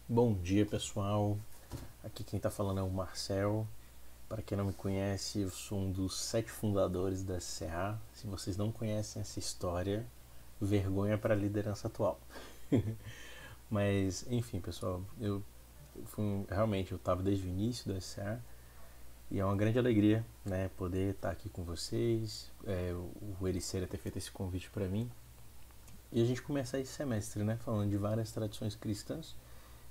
Bom dia, pessoal. Aqui quem está falando é o Marcel. Para quem não me conhece, eu sou um dos 7 fundadores da SCA. Se vocês não conhecem essa história, vergonha para a liderança atual. Mas, enfim, pessoal, realmente eu estava desde o início da SCA e é uma grande alegria, né, poder estar aqui com vocês. O Ericeira ter feito esse convite para mim e a gente começar esse semestre, né, falando de várias tradições cristãs.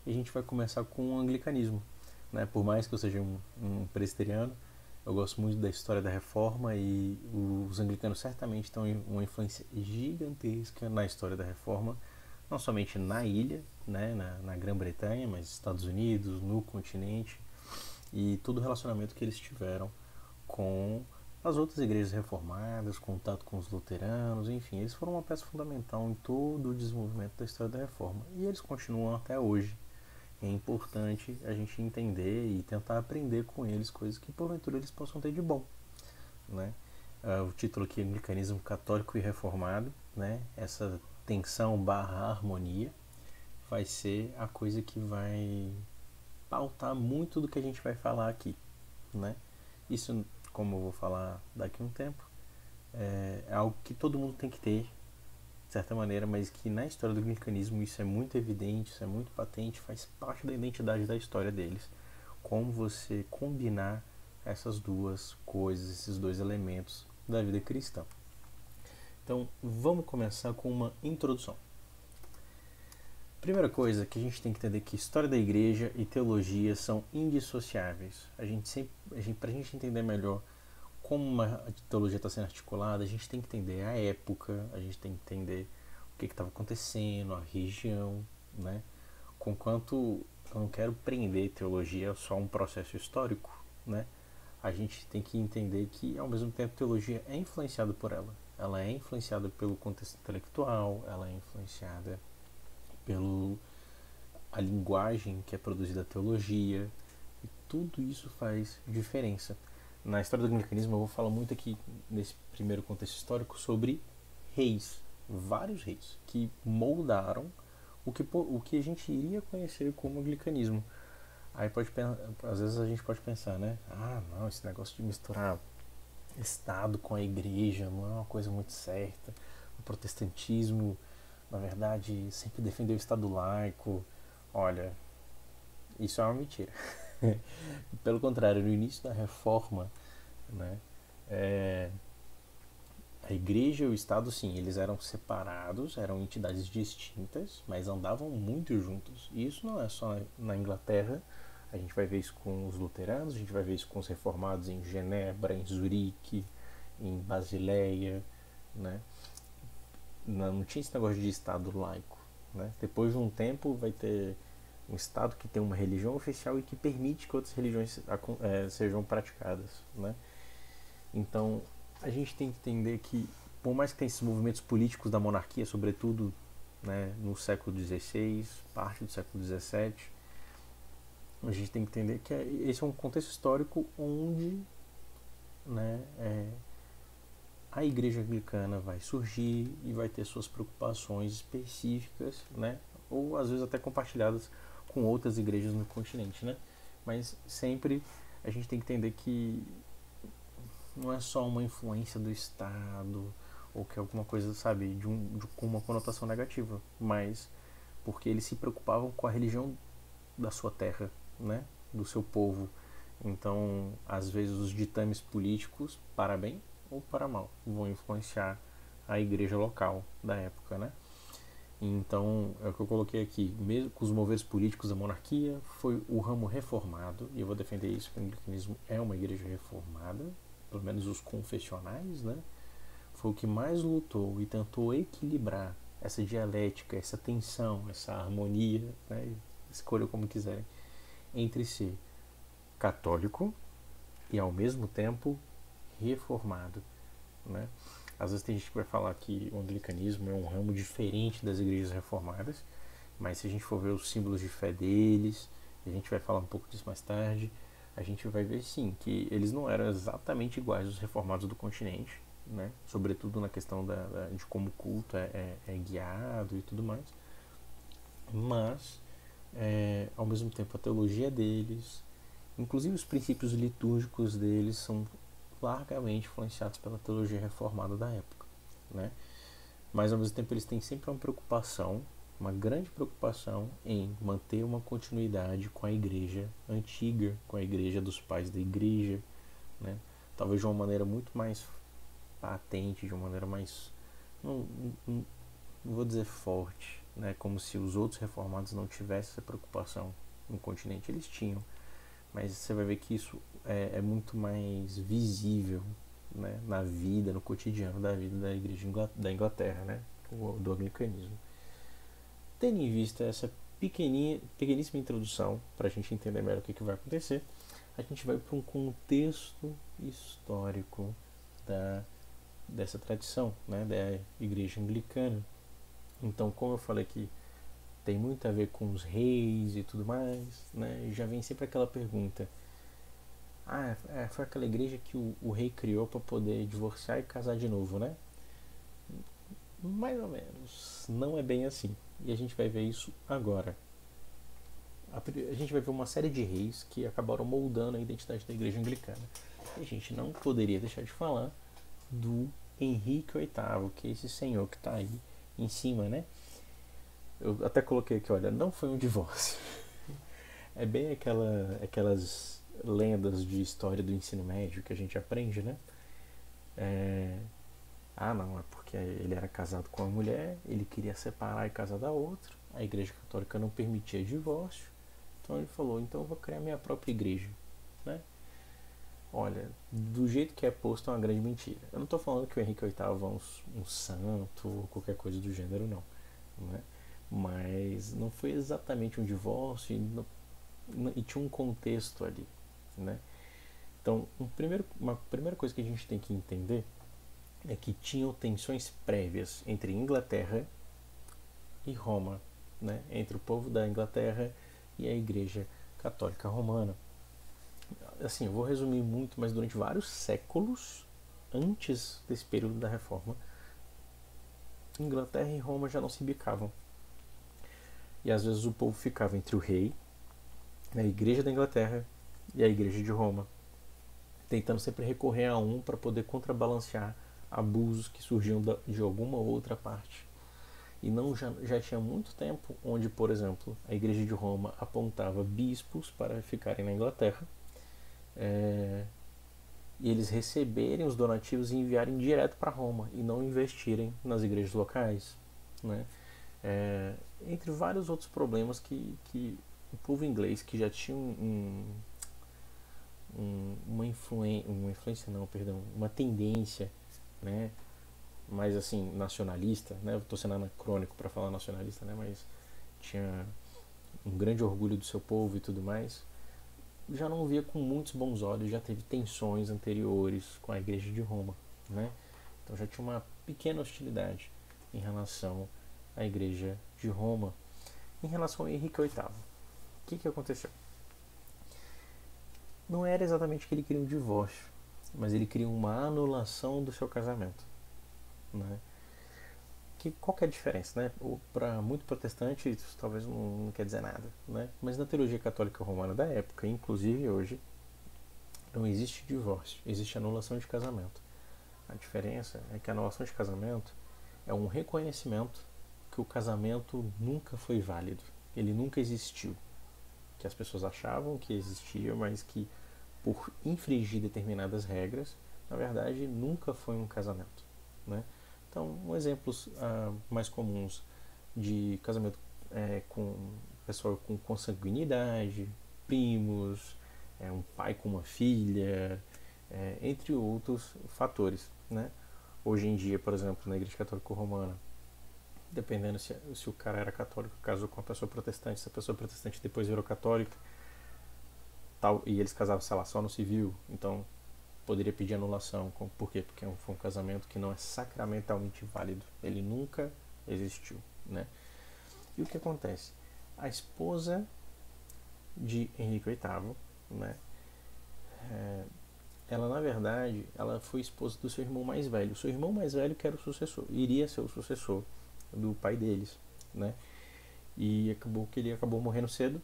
E a gente vai começar com o anglicanismo, né? Por mais que eu seja um presbiteriano, eu gosto muito da história da Reforma e os anglicanos certamente têm uma influência gigantesca na história da Reforma, não somente na ilha, né, na Grã-Bretanha, mas nos Estados Unidos, no continente e todo o relacionamento que eles tiveram com as outras igrejas reformadas, contato com os luteranos, enfim, eles foram uma peça fundamental em todo o desenvolvimento da história da Reforma e eles continuam até hoje. É importante a gente entender e tentar aprender com eles coisas que porventura eles possam ter de bom, né? O título aqui é Anglicanismo Católico e Reformado, né? Essa tensão barra harmonia vai ser a coisa que vai pautar muito do que a gente vai falar aqui, né? Isso, como eu vou falar daqui a um tempo, é algo que todo mundo tem que ter, de certa maneira, mas que na história do anglicanismo isso é muito evidente, isso é muito patente, faz parte da identidade da história deles. Como você combinar essas duas coisas, esses dois elementos da vida cristã. Então, vamos começar com uma introdução. Primeira coisa que a gente tem que entender é que história da igreja e teologia são indissociáveis. Para a gente entender melhor como uma teologia está sendo articulada, a gente tem que entender a época, a gente tem que entender o que estava acontecendo, a região, né? Conquanto eu não quero prender teologia só a um processo histórico, né? A gente tem que entender que, ao mesmo tempo, teologia é influenciada por ela. Ela é influenciada pelo contexto intelectual, ela é influenciada pela linguagem que é produzida a teologia, e tudo isso faz diferença. Na história do anglicanismo eu vou falar muito aqui, nesse primeiro contexto histórico, sobre reis, vários reis, que moldaram o que a gente iria conhecer como anglicanismo. Aí às vezes a gente pode pensar, né? Ah, não, esse negócio de misturar Estado com a igreja não é uma coisa muito certa. O protestantismo, na verdade, sempre defendeu o Estado laico. Olha, isso é uma mentira. Pelo contrário, no início da reforma, né, é, a igreja e o Estado, sim, eles eram separados, eram entidades distintas, mas andavam muito juntos. E isso não é só na Inglaterra, a gente vai ver isso com os luteranos, a gente vai ver isso com os reformados em Genebra, em Zurique, em Basileia, né? Não tinha esse negócio de Estado laico, né? Depois de um tempo vai ter um Estado que tem uma religião oficial e que permite que outras religiões sejam praticadas, né? Então, a gente tem que entender que, por mais que tenha esses movimentos políticos da monarquia, sobretudo, né, no século XVI, parte do século XVII, a gente tem que entender que esse é um contexto histórico onde, né, a igreja anglicana vai surgir e vai ter suas preocupações específicas, né, ou às vezes até compartilhadas com outras igrejas no continente, né? Mas sempre a gente tem que entender que não é só uma influência do Estado ou que é alguma coisa, sabe, com uma conotação negativa, mas porque eles se preocupavam com a religião da sua terra, né, do seu povo. Então, às vezes os ditames políticos, para bem ou para mal, vão influenciar a igreja local da época, né? Então, é o que eu coloquei aqui, mesmo com os moveres políticos da monarquia, foi o ramo reformado, e eu vou defender isso, que o anglicanismo é uma igreja reformada, pelo menos os confessionais, né? Foi o que mais lutou e tentou equilibrar essa dialética, essa tensão, essa harmonia, né? Escolha como quiserem, entre ser católico e ao mesmo tempo reformado, né? Às vezes tem gente que vai falar que o anglicanismo é um ramo diferente das igrejas reformadas, mas se a gente for ver os símbolos de fé deles, a gente vai falar um pouco disso mais tarde, a gente vai ver sim que eles não eram exatamente iguais aos reformados do continente, né? Sobretudo na questão de como o culto é guiado e tudo mais, mas ao mesmo tempo a teologia deles, inclusive os princípios litúrgicos deles são largamente influenciados pela teologia reformada da época, né? Mas ao mesmo tempo eles têm sempre uma preocupação, uma grande preocupação em manter uma continuidade com a igreja antiga, com a igreja dos pais da igreja, né? Talvez de uma maneira muito mais patente, de uma maneira mais, não, não, não vou dizer forte, né? Como se os outros reformados não tivessem essa preocupação no continente. Eles tinham, mas você vai ver que isso é muito mais visível, né, na vida, no cotidiano da vida da igreja da Inglaterra, né, do anglicanismo. Tendo em vista essa pequeníssima introdução, para a gente entender melhor o que vai acontecer, a gente vai para um contexto histórico dessa tradição, né, da igreja anglicana. Então, como eu falei que tem muito a ver com os reis e tudo mais, né, já vem sempre aquela pergunta: foi aquela igreja que o rei criou para poder divorciar e casar de novo, né? Mais ou menos. Não é bem assim. E a gente vai ver isso agora. A gente vai ver uma série de reis que acabaram moldando a identidade da igreja anglicana. E a gente não poderia deixar de falar do Henrique VIII, que é esse senhor que está aí em cima, né? Eu até coloquei aqui, olha, não foi um divórcio. É bem aquelas lendas de história do ensino médio que a gente aprende, né? Não, é porque ele era casado com uma mulher, ele queria separar e casar da outra, a igreja católica não permitia divórcio, então ele falou, então eu vou criar minha própria igreja, né? Olha, do jeito que é posto é uma grande mentira. Eu não estou falando que o Henrique VIII é um santo ou qualquer coisa do gênero, não, né? Mas não foi exatamente um divórcio e tinha um contexto ali, né? Então, uma primeira coisa que a gente tem que entender é que tinham tensões prévias entre Inglaterra e Roma, né? Entre o povo da Inglaterra e a Igreja Católica Romana. Assim, eu vou resumir muito, mas durante vários séculos antes desse período da Reforma, Inglaterra e Roma já não se bicavam. E às vezes o povo ficava entre o rei, a Igreja da Inglaterra e a Igreja de Roma, tentando sempre recorrer a um para poder contrabalancear abusos que surgiam de alguma outra parte. E não já tinha muito tempo onde, por exemplo, a Igreja de Roma apontava bispos para ficarem na Inglaterra, e eles receberem os donativos e enviarem direto para Roma e não investirem nas igrejas locais, né? Entre vários outros problemas que o povo inglês, que já tinha uma tendência, né, mais assim nacionalista, né? Eu estou sendo anacrônico para falar nacionalista, né? Mas tinha um grande orgulho do seu povo e tudo mais. Já não via com muitos bons olhos, já teve tensões anteriores com a Igreja de Roma, né? Então já tinha uma pequena hostilidade em relação à Igreja de Roma. Em relação ao Henrique VIII, o que aconteceu? Não era exatamente que ele queria um divórcio, mas ele queria uma anulação do seu casamento, né? Qual que é a diferença, né? Para muito protestante isso talvez não quer dizer nada, né? Mas na teologia católica romana da época, inclusive hoje, não existe divórcio, existe anulação de casamento. A diferença é que a anulação de casamento é um reconhecimento que o casamento nunca foi válido, ele nunca existiu, que as pessoas achavam que existia, mas que por infringir determinadas regras, na verdade nunca foi um casamento, né? Então, exemplos mais comuns de casamento com pessoal com consanguinidade, primos, um pai com uma filha, entre outros fatores, né? Hoje em dia, por exemplo, na Igreja Católica Romana, dependendo se o cara era católico, casou com uma pessoa protestante, se a pessoa protestante depois virou católica, tal, e eles casavam, sei lá, só no civil, então poderia pedir anulação. Por quê? Porque foi um casamento que não é sacramentalmente válido. Ele nunca existiu, né? E o que acontece? A esposa de Henrique VIII, né? Ela, na verdade, ela foi esposa do seu irmão mais velho. O seu irmão mais velho que era o sucessor, iria ser o sucessor do pai deles, né? E acabou que ele acabou morrendo cedo.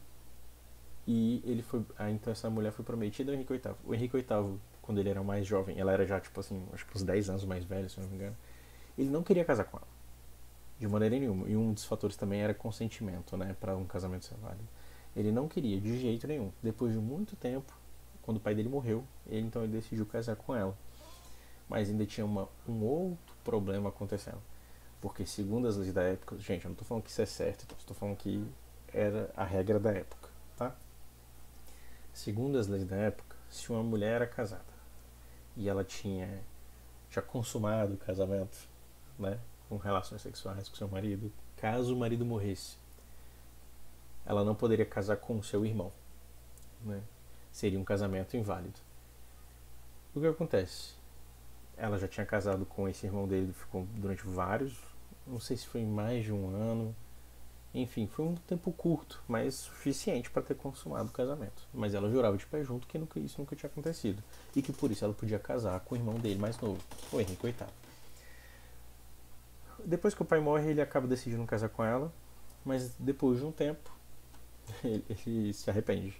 E ele foi. Então essa mulher foi prometida ao Henrique VIII. O Henrique VIII, quando ele era mais jovem, ela era já, tipo assim, acho que uns 10 anos mais velha, se eu não me engano. Ele não queria casar com ela. De maneira nenhuma. E um dos fatores também era consentimento, né? Para um casamento ser válido. Ele não queria, de jeito nenhum. Depois de muito tempo, quando o pai dele morreu, ele decidiu casar com ela. Mas ainda tinha um outro problema acontecendo. Porque segundo as leis da época, gente, eu não estou falando que isso é certo, estou falando que era a regra da época, tá? Segundo as leis da época, se uma mulher era casada e ela tinha já consumado o casamento, né, com relações sexuais com seu marido, caso o marido morresse, ela não poderia casar com o seu irmão, né? Seria um casamento inválido. O que acontece? Ela já tinha casado com esse irmão dele, ficou durante vários, não sei se foi mais de um ano, enfim, foi um tempo curto, mas suficiente para ter consumado o casamento. Mas ela jurava de pé junto que isso nunca tinha acontecido. E que por isso ela podia casar com o irmão dele mais novo, o Henrique VIII. Depois que o pai morre, ele acaba decidindo casar com ela, mas depois de um tempo, ele se arrepende.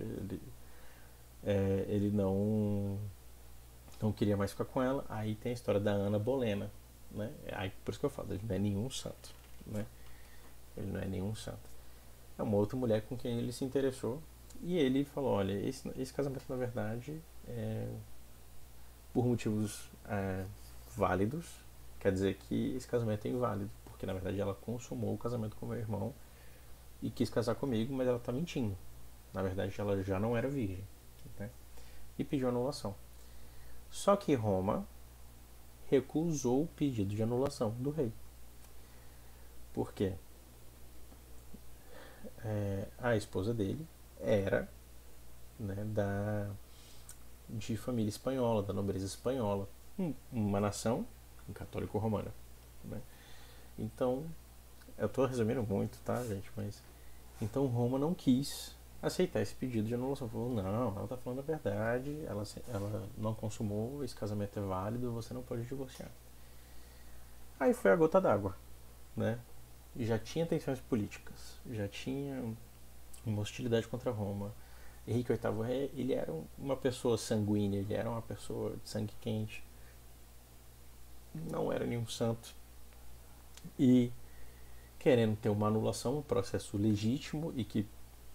Ele não queria mais ficar com ela. Aí tem a história da Ana Bolena, né? Aí, por isso que eu falo, ele não é nenhum santo, né? Ele não é nenhum santo. É uma outra mulher com quem ele se interessou. E ele falou, olha, esse casamento na verdade por motivos válidos, quer dizer que esse casamento é inválido, porque na verdade ela consumou o casamento com meu irmão e quis casar comigo, mas ela está mentindo. Na verdade ela já não era virgem, né? E pediu anulação. Só que Roma recusou o pedido de anulação do rei. Por quê? A esposa dele era, né, de família espanhola, da nobreza espanhola, uma nação católico-romana, né? Então, eu estou resumindo muito, tá, gente? Mas então Roma não quis aceitar esse pedido de anulação. Falou, não, ela está falando a verdade, ela não consumou, esse casamento é válido, você não pode divorciar. Aí foi a gota d'água, né? Já tinha tensões políticas, já tinha uma hostilidade contra Roma. Henrique VIII, ele era uma pessoa sanguínea, ele era uma pessoa de sangue quente, não era nenhum santo. E querendo ter uma anulação, um processo legítimo e que,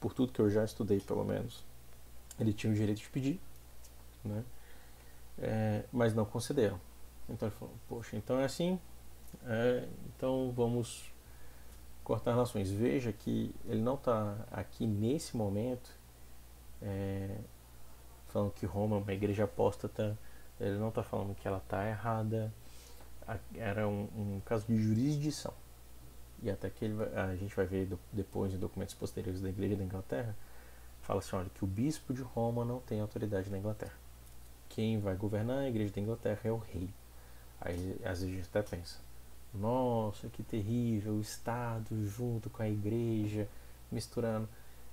por tudo que eu já estudei pelo menos, ele tinha o direito de pedir, né? Mas não concederam. Então ele falou, poxa, então é assim, então vamos cortar relações. Veja que ele não está aqui nesse momento falando que Roma é uma igreja apóstata, ele não está falando que ela está errada, era um caso de jurisdição. E até que a gente vai ver depois em documentos posteriores da Igreja da Inglaterra, fala assim, olha, que o bispo de Roma não tem autoridade na Inglaterra. Quem vai governar a Igreja da Inglaterra é o rei. Aí às vezes a gente até pensa, nossa, que terrível, o Estado junto com a Igreja, misturando.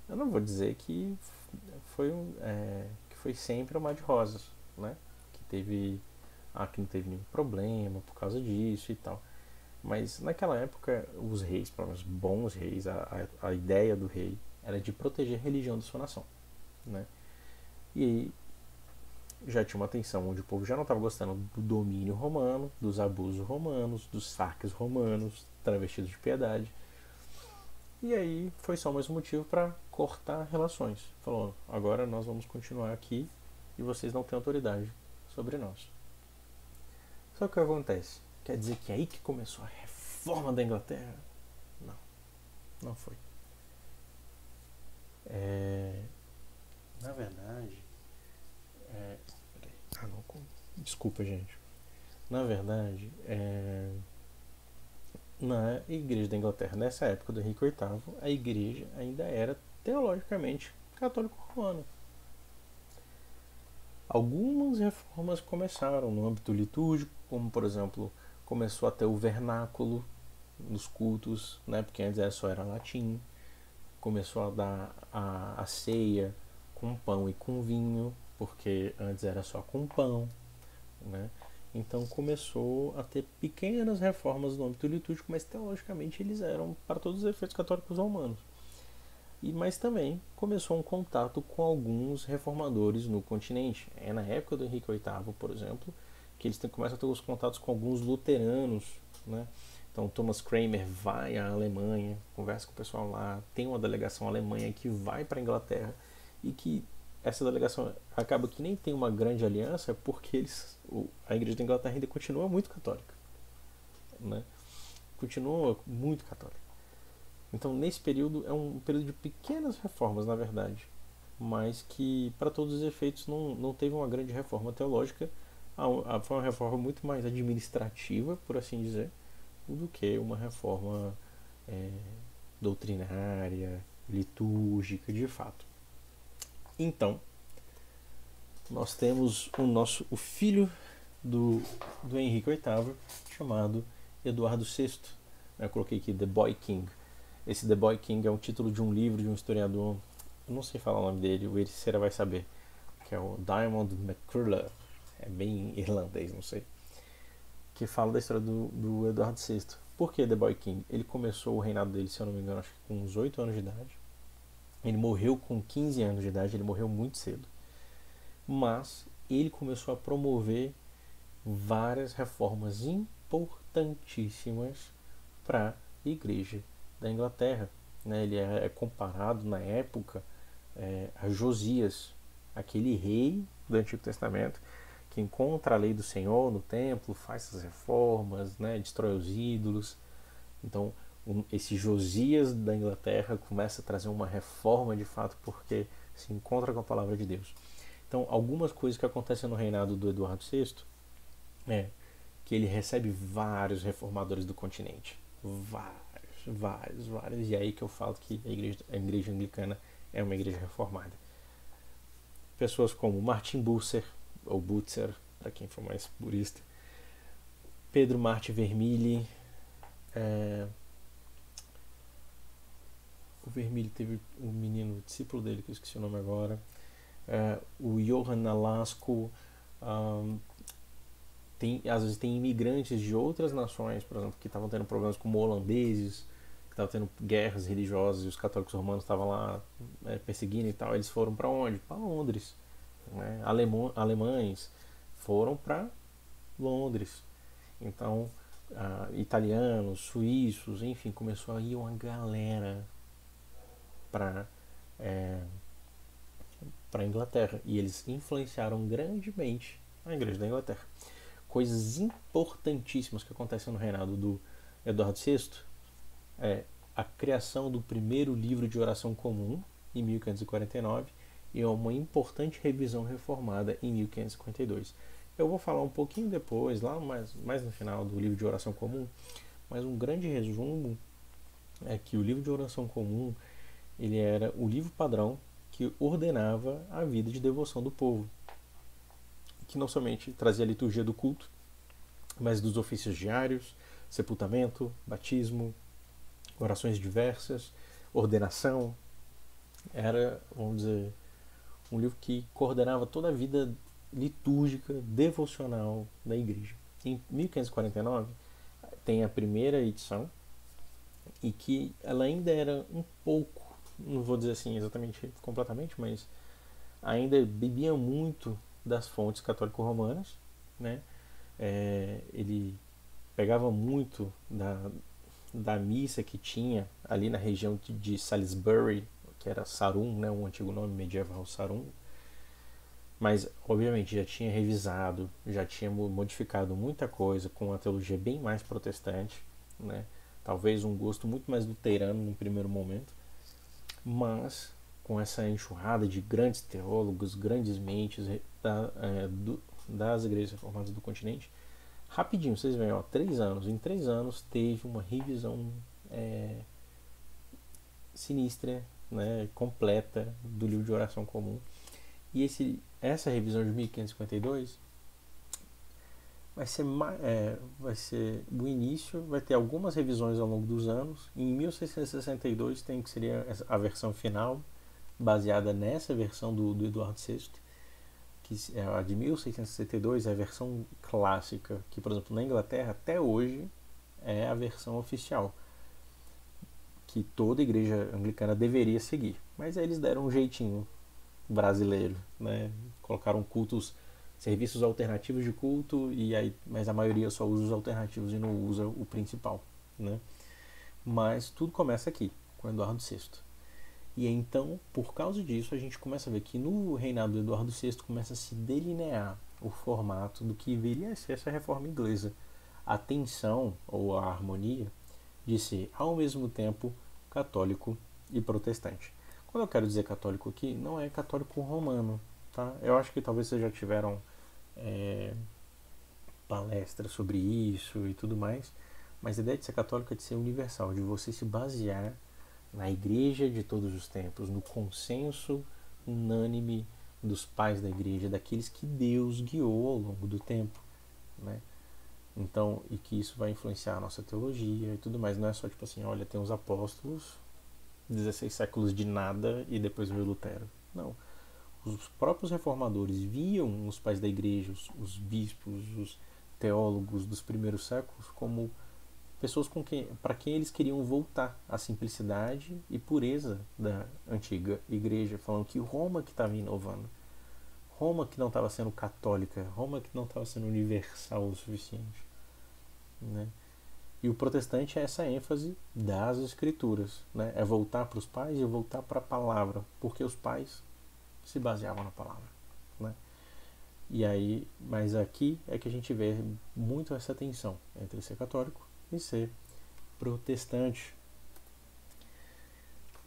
Eu não vou dizer que foi sempre um mar de rosas, né? Que não teve nenhum problema por causa disso e tal. Mas naquela época, os reis, pelo menos bons reis, a ideia do rei era de proteger a religião da sua nação, né? E aí já tinha uma tensão onde o povo já não estava gostando do domínio romano, dos abusos romanos, dos saques romanos, travestidos de piedade. E aí foi só mais um motivo para cortar relações. Falou, agora nós vamos continuar aqui e vocês não têm autoridade sobre nós. Só que o que acontece? Quer dizer que é aí que começou a reforma da Inglaterra? Não, não foi. Na verdade, desculpa, gente. Na verdade, na Igreja da Inglaterra, nessa época do Henrique VIII, a igreja ainda era teologicamente católico-romana. Algumas reformas começaram no âmbito litúrgico, como por exemplo, começou a ter o vernáculo nos cultos, né, porque antes só era latim. Começou a dar a ceia com pão e com vinho, porque antes era só com pão, né? Então começou a ter pequenas reformas no âmbito litúrgico, mas teologicamente eles eram para todos os efeitos católicos romanos. Mas também começou um contato com alguns reformadores no continente. É na época do Henrique VIII, por exemplo, que eles começam a ter os contatos com alguns luteranos, né? Então Thomas Cranmer vai à Alemanha, conversa com o pessoal lá, tem uma delegação alemã que vai para a Inglaterra e que essa delegação acaba que nem tem uma grande aliança porque a Igreja da Inglaterra ainda continua muito católica, né? Continua muito católica. Então, nesse período, é um período de pequenas reformas, na verdade, mas que, para todos os efeitos, não teve uma grande reforma teológica. Foi uma reforma muito mais administrativa, por assim dizer, do que uma reforma é, doutrinária, litúrgica, de fato. Então, nós temos o filho do Henrique VIII, chamado Eduardo VI. Eu coloquei aqui The Boy King. Esse The Boy King é um título de um livro de um historiador, eu não sei falar o nome dele, o Ericeira vai saber, que é o Diarmaid MacCullagh, é bem irlandês, não sei, que fala da história do Eduardo VI. Por que The Boy King? Ele começou o reinado dele, se eu não me engano, acho que com uns 8 anos de idade. Ele morreu com 15 anos de idade, ele morreu muito cedo. Mas ele começou a promover várias reformas importantíssimas para a Igreja da Inglaterra. Né? Ele é comparado na época a Josias, aquele rei do Antigo Testamento que encontra a lei do Senhor no templo, faz essas reformas, né? Destrói os ídolos. Então, esse Josias da Inglaterra começa a trazer uma reforma de fato porque se encontra com a palavra de Deus. Então, algumas coisas que acontecem no reinado do Eduardo VI é que ele recebe vários reformadores do continente. Vários. E é aí que eu falo que a igreja anglicana é uma igreja reformada. Pessoas como Martin Bucer, ou Butzer, para quem for mais purista, Pedro Marty Vermigli. O Vermigli teve um menino, o discípulo dele, que eu esqueci o nome agora. O Johann Nalasco. Às vezes tem imigrantes de outras nações, por exemplo, que estavam tendo problemas como holandeses, que estavam tendo guerras religiosas e os católicos romanos estavam lá perseguindo e tal. Eles foram para onde? Para Londres. Né? Alemães foram para Londres. Então, italianos, suíços, enfim, começou a ir uma galera para a Inglaterra. E eles influenciaram grandemente a Igreja da Inglaterra. Coisas importantíssimas que acontecem no reinado do Eduardo VI é a criação do primeiro livro de oração comum em 1549 e uma importante revisão reformada em 1552. Eu vou falar um pouquinho depois, lá mais no final do livro de oração comum, mas um grande resumo é que o livro de oração comum ele era o livro padrão que ordenava a vida de devoção do povo, que não somente trazia a liturgia do culto, mas dos ofícios diários, sepultamento, batismo, orações diversas, ordenação. Era, vamos dizer, um livro que coordenava toda a vida litúrgica, devocional da igreja. Em 1549 tem a primeira edição e que ela ainda era um pouco, não vou dizer assim exatamente completamente, mas ainda bebia muito das fontes católico-romanas, né? Ele pegava muito da missa que tinha ali na região de Salisbury, que era Sarum, né? Um antigo nome medieval, Sarum, mas obviamente já tinha revisado, já tinha modificado muita coisa com uma teologia bem mais protestante, né? Talvez um gosto muito mais luterano no primeiro momento, mas com essa enxurrada de grandes teólogos, grandes mentes das igrejas reformadas do continente, rapidinho, vocês veem, em 3 anos teve uma revisão sinistra, né, completa do livro de oração comum. E essa revisão de 1552 vai ser o início, vai ter algumas revisões ao longo dos anos. Em 1662 tem que seria a versão final, baseada nessa versão do Eduardo VI, que a de 1662 é a versão clássica, que, por exemplo, na Inglaterra, até hoje, é a versão oficial, que toda igreja anglicana deveria seguir. Mas aí eles deram um jeitinho brasileiro, né? Colocaram cultos, serviços alternativos de culto, e aí, mas a maioria só usa os alternativos e não usa o principal, né? Mas tudo começa aqui, com Eduardo VI. E então, por causa disso, a gente começa a ver que no reinado de Eduardo VI começa a se delinear o formato do que viria a ser essa reforma inglesa. A tensão, ou a harmonia, de ser ao mesmo tempo católico e protestante. Quando eu quero dizer católico aqui, não é católico romano, tá? Eu acho que talvez vocês já tiveram palestras sobre isso e tudo mais, mas a ideia de ser católico é de ser universal, de você se basear na igreja de todos os tempos, no consenso unânime dos pais da igreja, daqueles que Deus guiou ao longo do tempo, né? Então, e que isso vai influenciar a nossa teologia e tudo mais. Não é só tipo assim, olha, tem os apóstolos, 16 séculos de nada e depois veio Lutero. Não. Os próprios reformadores viam os pais da igreja, os bispos, os teólogos dos primeiros séculos como pessoas para quem eles queriam voltar à simplicidade e pureza da antiga igreja, falando que Roma que estava inovando, Roma que não estava sendo católica, Roma que não estava sendo universal o suficiente, né? E o protestante é essa ênfase das escrituras, né? É voltar para os pais e voltar para a palavra, porque os pais se baseavam na palavra, né? E aí, mas aqui é que a gente vê muito essa tensão entre ser católico e ser protestante.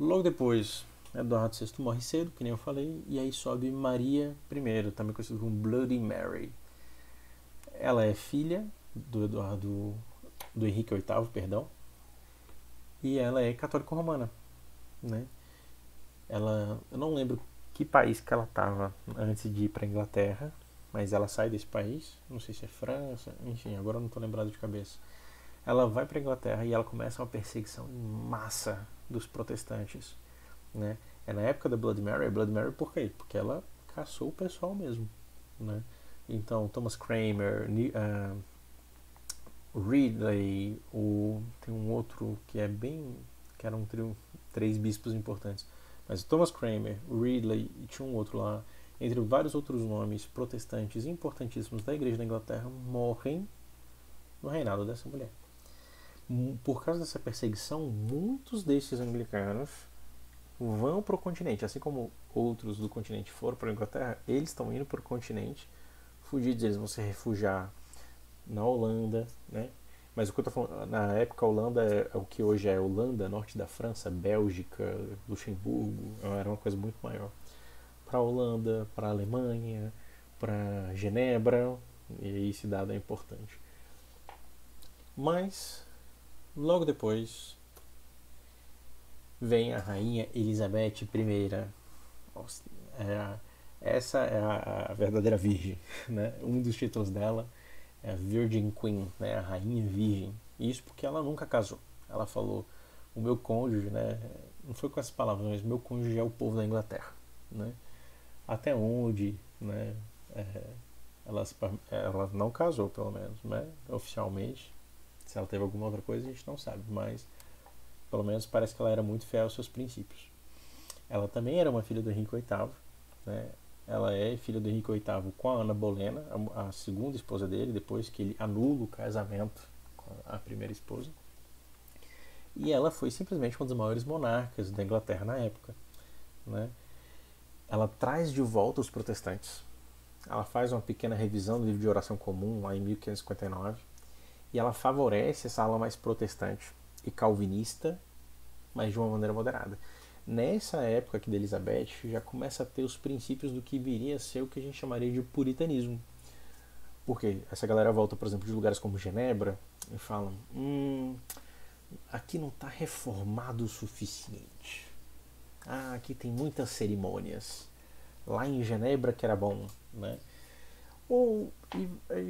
Logo depois, Eduardo VI morre cedo, que nem eu falei, e aí sobe Maria I, também conhecida como Bloody Mary. Ela é filha do Henrique VIII, perdão, e ela é católico-romana, né? Eu não lembro que país que ela estava antes de ir para a Inglaterra, mas ela sai desse país, não sei se é França, enfim, agora eu não estou lembrado de cabeça. Ela vai para a Inglaterra e ela começa uma perseguição em massa dos protestantes, né? É na época da Bloody Mary por quê? Porque ela caçou o pessoal mesmo, né? Então Thomas Cranmer, Ridley, tem um outro que é bem, que eram três bispos importantes, mas Thomas Cranmer, Ridley e tinha um outro lá, entre vários outros nomes protestantes importantíssimos da Igreja da Inglaterra, morrem no reinado dessa mulher. Por causa dessa perseguição, muitos desses anglicanos vão para o continente, assim como outros do continente foram para a Inglaterra, eles estão indo para o continente fugidos, eles vão se refugiar na Holanda, né? Mas o que eu estou falando, na época a Holanda é o que hoje é Holanda, norte da França, Bélgica, Luxemburgo, era uma coisa muito maior. Para a Holanda, para a Alemanha, para Genebra, e aí esse dado é importante. Mas, logo depois, vem a rainha Elizabeth I. Essa é a verdadeira virgem, né? Um dos títulos dela é a Virgin Queen, né? A rainha virgem. Isso porque ela nunca casou. Ela falou, o meu cônjuge, né? Não foi com essas palavras, mas meu cônjuge é o povo da Inglaterra, né? Até onde, né? Ela não casou, pelo menos, né? Oficialmente. Se ela teve alguma outra coisa, a gente não sabe, mas pelo menos parece que ela era muito fiel aos seus princípios. Ela também era uma filha do Henrique VIII, né? Ela é filha do Henrique VIII com a Ana Bolena, a segunda esposa dele, depois que ele anula o casamento com a primeira esposa. E ela foi simplesmente uma das maiores monarcas da Inglaterra na época, né? Ela traz de volta os protestantes. Ela faz uma pequena revisão do livro de oração comum, lá em 1559, e ela favorece essa ala mais protestante e calvinista, mas de uma maneira moderada. Nessa época aqui da Elizabeth, já começa a ter os princípios do que viria a ser o que a gente chamaria de puritanismo. Porque essa galera volta, por exemplo, de lugares como Genebra e falam: aqui não está reformado o suficiente. Aqui tem muitas cerimônias. Lá em Genebra que era bom, né?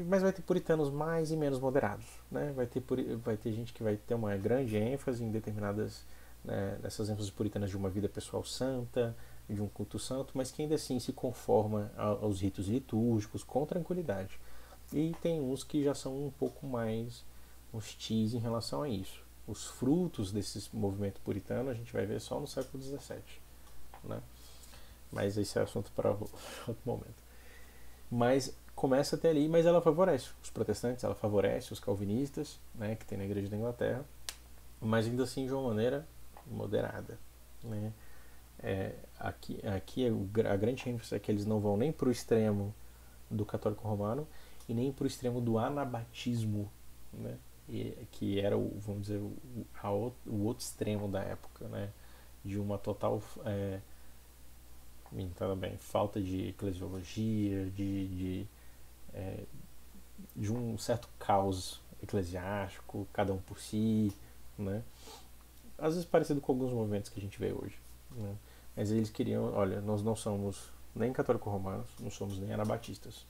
Mas vai ter puritanos mais e menos moderados, né? Vai ter gente que vai ter uma grande ênfase em determinadas, né, dessas ênfases puritanas de uma vida pessoal santa, de um culto santo, mas que ainda assim se conforma aos ritos litúrgicos com tranquilidade. E tem uns que já são um pouco mais hostis em relação a isso. Os frutos desse movimento puritano a gente vai ver só no século XVII. né? Mas esse é assunto para outro momento. Mas começa até ali, mas ela favorece os protestantes, ela favorece os calvinistas, né, que tem na Igreja da Inglaterra, mas ainda assim de uma maneira moderada, né? Aqui a grande ênfase é que eles não vão nem para o extremo do católico romano e nem para o extremo do anabatismo, né? Que era, vamos dizer, o outro extremo da época, né? De uma total falta de eclesiologia, de um certo caos eclesiástico, cada um por si, né? Às vezes parecido com alguns movimentos que a gente vê hoje, né? Mas eles queriam, olha, nós não somos nem católicos romanos, não somos nem anabatistas,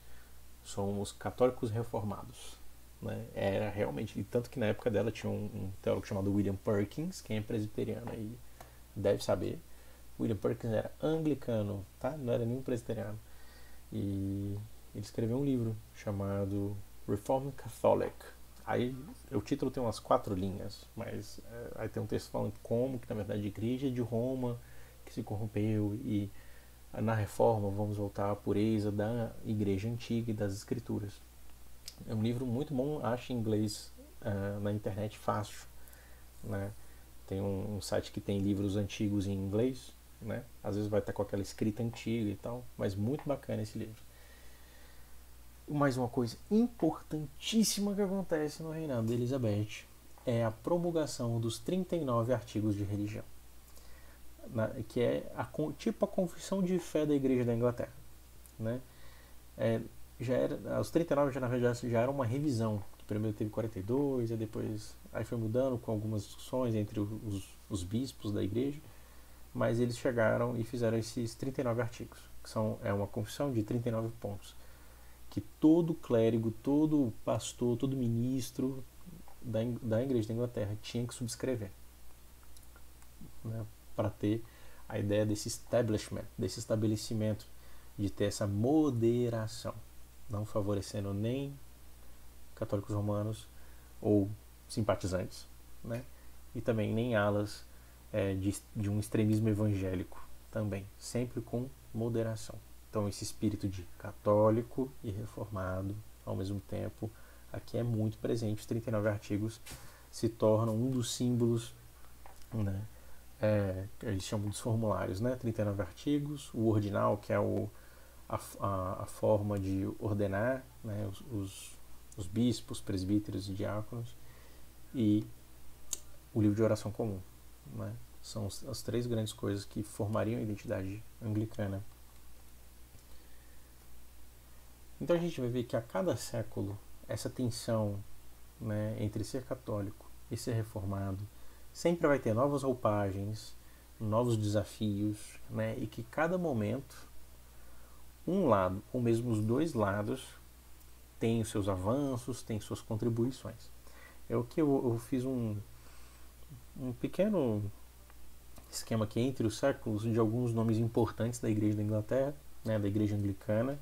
somos católicos reformados, né? Era realmente, e tanto que na época dela tinha um teólogo chamado William Perkins, quem é presbiteriano aí deve saber. William Perkins era anglicano, tá? Não era nenhum presbiteriano. E ele escreveu um livro chamado Reformed Catholic. Aí o título tem umas 4 linhas, mas aí tem um texto falando como que na verdade a igreja de Roma que se corrompeu e na reforma vamos voltar à pureza da igreja antiga e das escrituras. É um livro muito bom, acho em inglês na internet fácil, né? Tem um site que tem livros antigos em inglês, né? Às vezes vai estar com aquela escrita antiga e tal, mas muito bacana esse livro. Mais uma coisa importantíssima que acontece no reinado de Elizabeth é a promulgação dos 39 artigos de religião, que é tipo a confissão de fé da Igreja da Inglaterra, né? Os 39 já na verdade já era uma revisão, que primeiro teve 42 e depois aí foi mudando com algumas discussões entre os bispos da Igreja, mas eles chegaram e fizeram esses 39 artigos, que é uma confissão de 39 pontos, que todo clérigo, todo pastor, todo ministro da Igreja da Inglaterra tinha que subscrever, né, para ter a ideia desse establishment, desse estabelecimento, de ter essa moderação, não favorecendo nem católicos romanos ou simpatizantes, né, e também nem alas de um extremismo evangélico, também, sempre com moderação. Então esse espírito de católico e reformado ao mesmo tempo aqui é muito presente. Os 39 artigos se tornam um dos símbolos, né? Eles chamam dos formulários, né? 39 artigos, o ordinal, que é a forma de ordenar, né? os bispos, presbíteros e diáconos, e o livro de oração comum, né? São as 3 grandes coisas que formariam a identidade anglicana. Então a gente vai ver que a cada século essa tensão, né, entre ser católico e ser reformado sempre vai ter novas roupagens, novos desafios, né, e que cada momento um lado ou mesmo os 2 lados tem os seus avanços, tem suas contribuições. É o que eu fiz um pequeno esquema aqui entre os séculos de alguns nomes importantes da Igreja da Inglaterra, né, da Igreja Anglicana.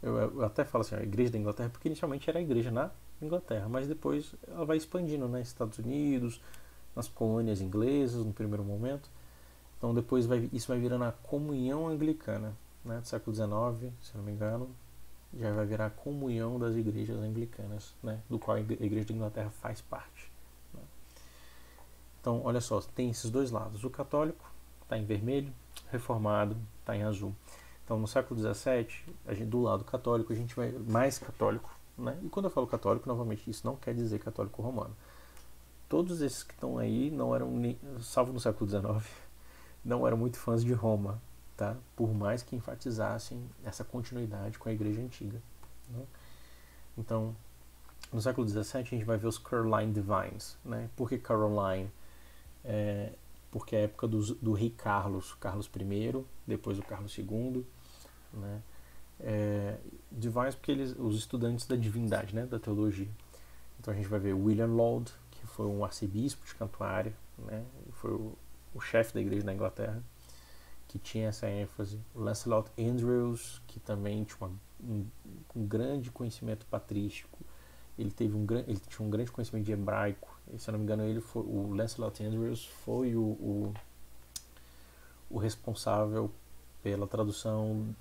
Eu até falo assim, a Igreja da Inglaterra, porque inicialmente era a igreja na Inglaterra, mas depois ela vai expandindo, né, Estados Unidos, nas colônias inglesas no primeiro momento. Então depois isso vai virando a comunhão anglicana, né, do século XIX, se não me engano, já vai virar a comunhão das igrejas anglicanas, né, do qual a Igreja da Inglaterra faz parte, né. Então, olha só, tem esses 2 lados. O católico está em vermelho, reformado está em azul. Então, no século XVII, do lado católico, a gente vai mais católico, né? E quando eu falo católico, novamente, isso não quer dizer católico romano. Todos esses que estão aí não eram, salvo no século XIX, não eram muito fãs de Roma, tá? Por mais que enfatizassem essa continuidade com a Igreja Antiga, né? Então, no século XVII, a gente vai ver os Caroline Divines, né? Por que Caroline? Porque é a época do rei Carlos I, depois o Carlos II, né? Divines porque os estudantes da divindade, né, da teologia. Então a gente vai ver William Laud, que foi um arcebispo de Cantuária, né, foi o chefe da igreja da Inglaterra, que tinha essa ênfase. Lancelot Andrewes, que também tinha um grande conhecimento patrístico. Ele tinha um grande conhecimento de hebraico. E, se eu não me engano, o Lancelot Andrewes foi o o responsável pela tradução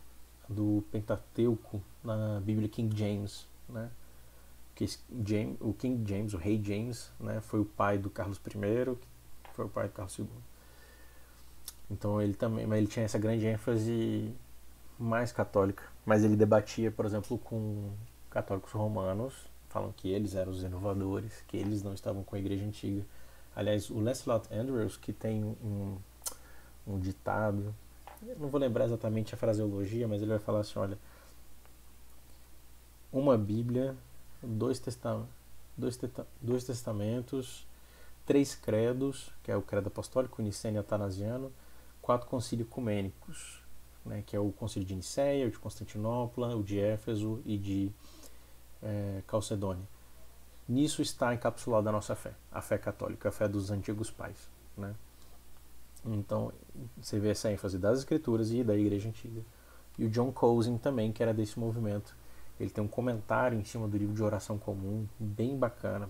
do Pentateuco na Bíblia King James, né? O King James, o rei James, né, foi o pai do Carlos I, que foi o pai do Carlos II. Então ele também, mas ele tinha essa grande ênfase mais católica, mas ele debatia, por exemplo, com católicos romanos, falando que eles eram os inovadores, que eles não estavam com a igreja antiga. Aliás, o Lancelot Andrewes, que tem um ditado, eu não vou lembrar exatamente a fraseologia, mas ele vai falar assim, olha, uma Bíblia, dois testamentos, 3 credos, que é o credo apostólico, niceno e atanasiano, 4 concílios ecumênicos, né, que é o concílio de Nicéia, o de Constantinopla, o de Éfeso e de Calcedônia. Nisso está encapsulada a nossa fé, a fé católica, a fé dos antigos pais, né? Então, você vê essa ênfase das escrituras e da igreja antiga. E o John Cousins também, que era desse movimento. Ele tem um comentário em cima do livro de oração comum, bem bacana,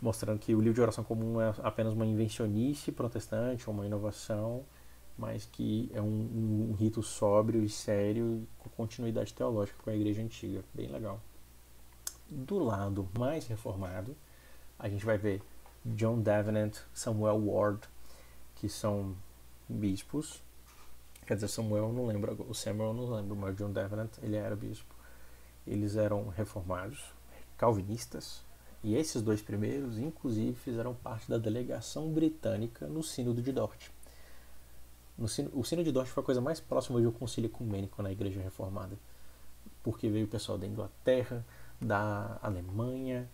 mostrando que o livro de oração comum é apenas uma invencionice protestante, ou uma inovação, mas que é um rito sóbrio e sério, com continuidade teológica com a igreja antiga. Bem legal. Do lado mais reformado, a gente vai ver John Davenant, Samuel Ward, que são bispos. Quer dizer, Samuel eu não lembro, o Samuel eu não lembro, mas John Davenant, ele era bispo. Eles eram reformados, calvinistas, e esses 2 primeiros, inclusive, fizeram parte da delegação britânica no Sínodo de Dort. O Sínodo de Dort foi a coisa mais próxima de um concílio ecumênico na Igreja Reformada, porque veio o pessoal da Inglaterra, da Alemanha,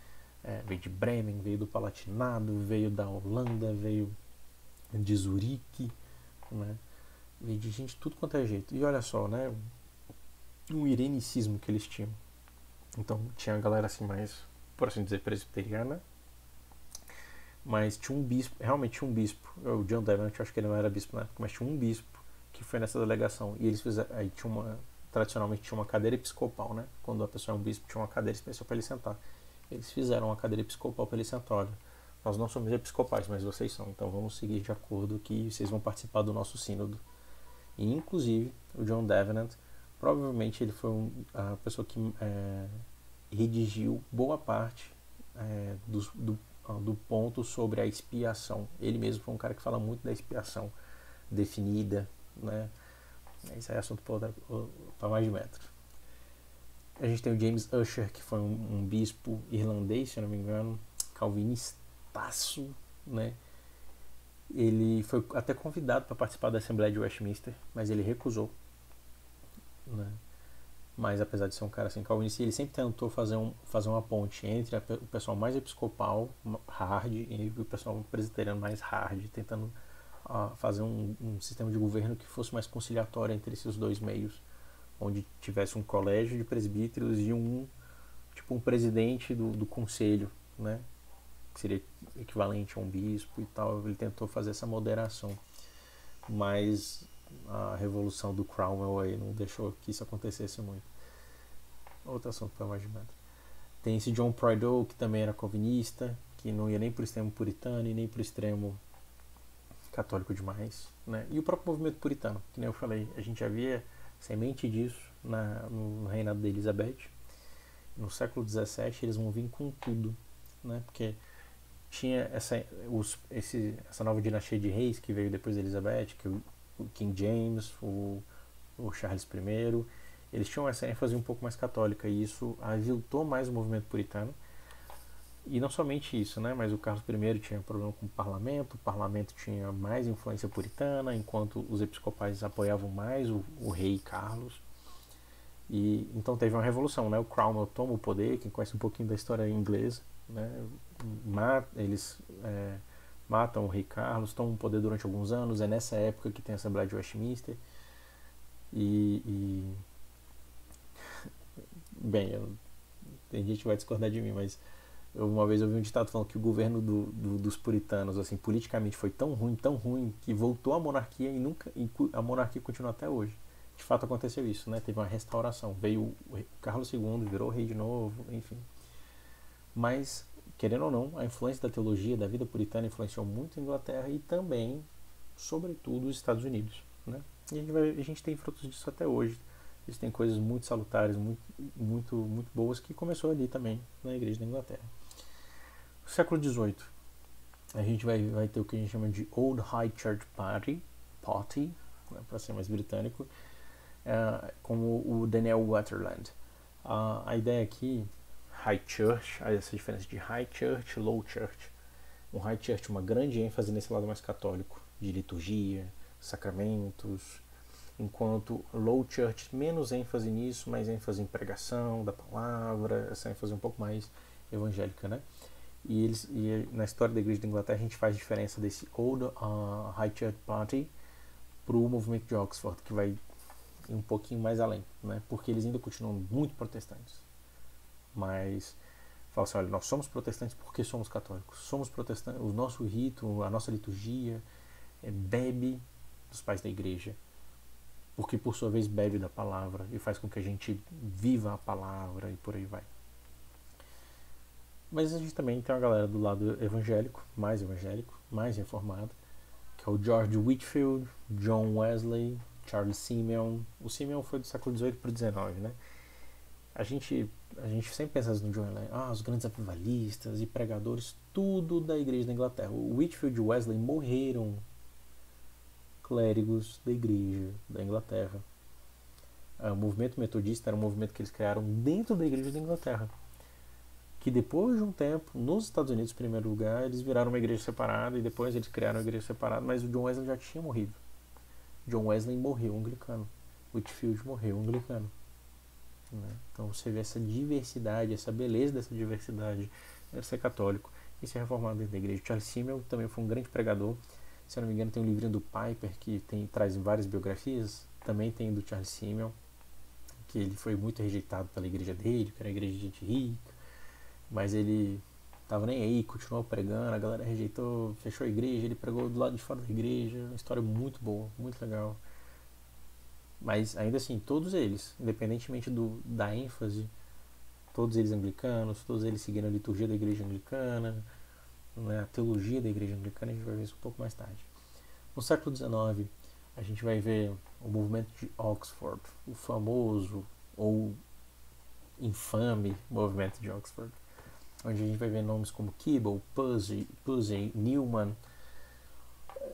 veio de Bremen, veio do Palatinado, veio da Holanda, veio de Zurique, né? Veio de gente de tudo quanto é jeito. E olha só, né? Um irenicismo que eles tinham. Então tinha a galera assim mais, por assim dizer, presbiteriana, mas tinha um bispo, realmente tinha um bispo. O John Davenant, eu acho que ele não era bispo na época, mas tinha um bispo que foi nessa delegação. E eles fizeram, aí tradicionalmente tinha uma cadeira episcopal, né? Quando a pessoa é um bispo, tinha uma cadeira especial para ele sentar. Eles fizeram uma cadeira episcopal para ele sentar. Olha, nós não somos episcopais, mas vocês são, então vamos seguir de acordo que vocês vão participar do nosso sínodo. E inclusive o John Davenant, provavelmente ele foi a pessoa que redigiu boa parte do ponto sobre a expiação. Ele mesmo foi um cara que fala muito da expiação definida, né? Isso é assunto para mais de metro. A gente tem o James Ussher, que foi um bispo irlandês, se eu não me engano, calvinistaço, né? Ele foi até convidado para participar da Assembleia de Westminster, mas ele recusou, né? Mas apesar de ser um cara assim calvinista, ele sempre tentou fazer uma ponte entre o pessoal mais episcopal, hard, e o pessoal presbiteriano mais hard, tentando fazer um sistema de governo que fosse mais conciliatório entre esses 2 meios, onde tivesse um colégio de presbíteros e um presidente do conselho, né, que seria equivalente a um bispo e tal. Ele tentou fazer essa moderação, mas a revolução do Cromwell aí não deixou que isso acontecesse muito. Outro assunto para mais de metro. Tem esse John Prideaux, que também era calvinista, que não ia nem para o extremo puritano e nem para o extremo católico demais, né? E o próprio movimento puritano, que nem eu falei, a gente já via semente disso no reinado de Elizabeth. No século XVII eles vão vir com tudo, né? Porque tinha essa nova dinastia de reis que veio depois de Elizabeth, que o King James, o Charles I, eles tinham essa ênfase um pouco mais católica, e isso aviltou mais o movimento puritano. E não somente isso, né, mas o Carlos I tinha problema com o parlamento tinha mais influência puritana, enquanto os episcopais apoiavam mais o rei Carlos. E então teve uma revolução, né? O Cromwell toma o poder. Quem conhece um pouquinho da história inglesa, né, eles matam o rei Carlos, tomam o poder durante alguns anos. É nessa época que tem a Assembleia de Westminster. Bem, tem gente que vai discordar de mim, mas uma vez eu vi um ditado falando que o governo dos puritanos, assim, politicamente foi tão ruim, que voltou a monarquia e a monarquia continua até hoje. De fato aconteceu isso, né? Teve uma restauração. Veio o Carlos II, virou rei de novo, enfim. Mas, querendo ou não, a influência da teologia, da vida puritana, influenciou muito a Inglaterra e também sobretudo os Estados Unidos, né? E a gente tem frutos disso até hoje. Existem coisas muito salutares, muito boas que começou ali também na Igreja da Inglaterra. No século XVIII, a gente vai ter o que a gente chama de Old High Church Party, né, para ser mais britânico, como o Daniel Waterland. A ideia aqui, High Church, essa diferença de High Church e Low Church. Um High Church, uma grande ênfase nesse lado mais católico, de liturgia, sacramentos, enquanto Low Church, menos ênfase nisso, mais ênfase em pregação da palavra, essa ênfase um pouco mais evangélica, né? E na história da Igreja da Inglaterra a gente faz diferença desse Old High Church Party para o movimento de Oxford, que vai ir um pouquinho mais além, né? Porque eles ainda continuam muito protestantes, mas falam assim, olha, nós somos protestantes porque somos católicos, somos protestantes, o nosso rito, a nossa liturgia bebe dos pais da igreja, porque por sua vez bebe da palavra e faz com que a gente viva a palavra e por aí vai. Mas a gente também tem uma galera do lado evangélico, mais reformado, que é o George Whitefield, John Wesley, Charles Simeon. O Simeon foi do século XVIII para o XIX, né? A gente sempre pensa no John Wesley, os grandes avivalistas e pregadores, tudo da Igreja da Inglaterra. O Whitefield e o Wesley morreram clérigos da Igreja da Inglaterra. O movimento metodista era um movimento que eles criaram dentro da Igreja da Inglaterra, que depois de um tempo, nos Estados Unidos, em primeiro lugar, eles viraram uma igreja separada e depois eles criaram uma igreja separada, mas o John Wesley já tinha morrido. John Wesley morreu anglicano. Whitefield morreu anglicano. Né? Então você vê essa diversidade, essa beleza dessa diversidade, ser católico e ser reformado dentro da igreja. Charles Simeon também foi um grande pregador. Se eu não me engano, tem um livrinho do Piper que traz várias biografias. Também tem do Charles Simeon, que ele foi muito rejeitado pela igreja dele, que era a igreja de gente rica, mas ele tava nem aí, continuou pregando, a galera rejeitou, fechou a igreja, ele pregou do lado de fora da igreja, uma história muito boa, muito legal. Mas ainda assim, todos eles, independentemente da ênfase, todos eles anglicanos, todos eles seguindo a liturgia da igreja anglicana, né, a teologia da igreja anglicana, a gente vai ver isso um pouco mais tarde. No século XIX, a gente vai ver o movimento de Oxford, o famoso ou infame movimento de Oxford, onde a gente vai ver nomes como Keble, Pusey, Newman.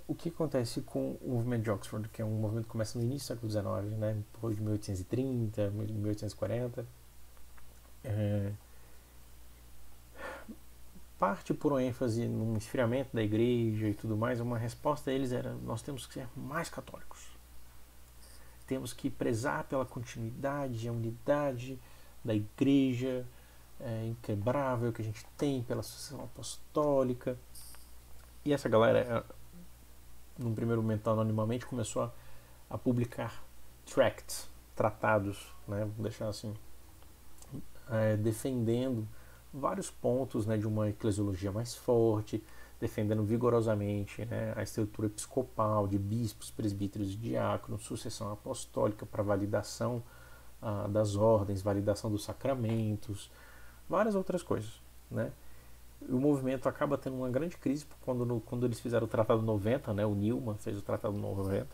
O que acontece com o movimento de Oxford, que é um movimento que começa no início do século XIX, né, depois de 1830, 1840, parte por uma ênfase no esfriamento da igreja e tudo mais. Uma resposta a eles era: nós temos que ser mais católicos, temos que prezar pela continuidade, a unidade da igreja inquebrável que a gente tem, pela sucessão apostólica. E essa galera, num primeiro momento anonimamente, começou a publicar tratados, né, vou deixar assim, defendendo vários pontos, né, de uma eclesiologia mais forte, defendendo vigorosamente, né, a estrutura episcopal de bispos, presbíteros e diáconos, sucessão apostólica para validação das ordens, validação dos sacramentos, várias outras coisas, né. O movimento acaba tendo uma grande crise quando eles fizeram o Tratado 90, né, o Newman fez o Tratado 90,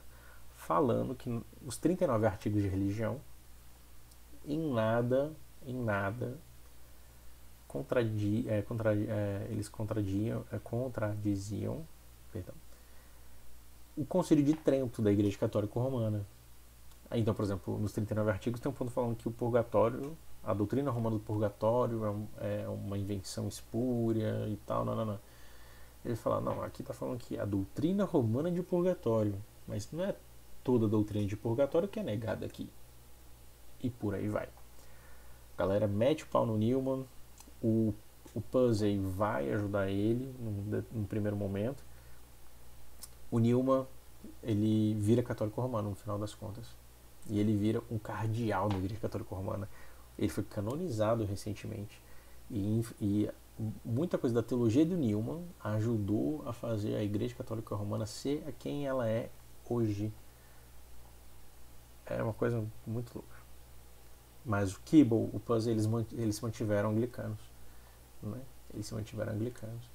falando que os 39 artigos de religião em nada eles contradiziam o Concílio de Trento da Igreja Católica Romana. Então, por exemplo, nos 39 artigos tem um ponto falando que o purgatório, a doutrina romana do purgatório é uma invenção espúria e tal, não. Ele fala, não, aqui está falando que a doutrina romana de purgatório, mas não é toda a doutrina de purgatório que é negada aqui. E por aí vai. A galera mete o pau no Newman, o Pusey vai ajudar ele no primeiro momento. O Newman, ele vira católico romano no final das contas. E ele vira um cardeal da Igreja Católica Romana. Ele foi canonizado recentemente. E muita coisa da teologia do Newman ajudou a fazer a Igreja Católica Romana ser a quem ela é hoje. É uma coisa muito louca. Mas o Keble, o Pusey, eles se mantiveram anglicanos, né? Eles se mantiveram anglicanos.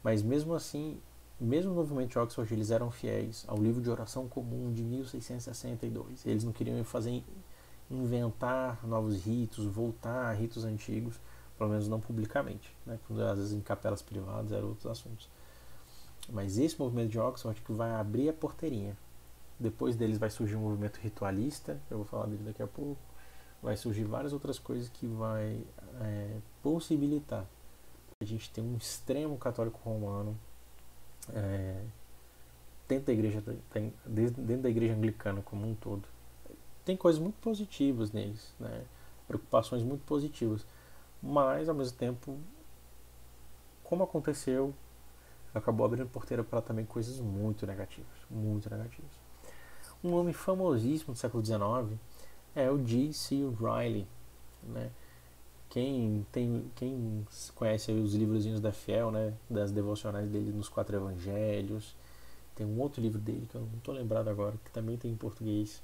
Mas mesmo assim, mesmo no movimento de Oxford, eles eram fiéis ao livro de oração comum de 1662. Eles não queriam inventar novos ritos, voltar a ritos antigos, pelo menos não publicamente, né? Às vezes em capelas privadas eram outros assuntos. Mas esse movimento de Oxford que vai abrir a porteirinha. Depois deles vai surgir um movimento ritualista, eu vou falar dele daqui a pouco. Vai surgir várias outras coisas que vai possibilitar a gente ter um extremo católico romano dentro da igreja anglicana como um todo. Tem coisas muito positivas neles, né? Preocupações muito positivas, mas ao mesmo tempo, como aconteceu, acabou abrindo porteira para também coisas muito negativas, muito negativas. Um nome famosíssimo do século XIX é o D.C. Riley, né? Quem conhece os livrozinhos da Fiel, né? Das devocionais dele nos 4 Evangelhos, tem um outro livro dele que eu não estou lembrado agora, que também tem em português,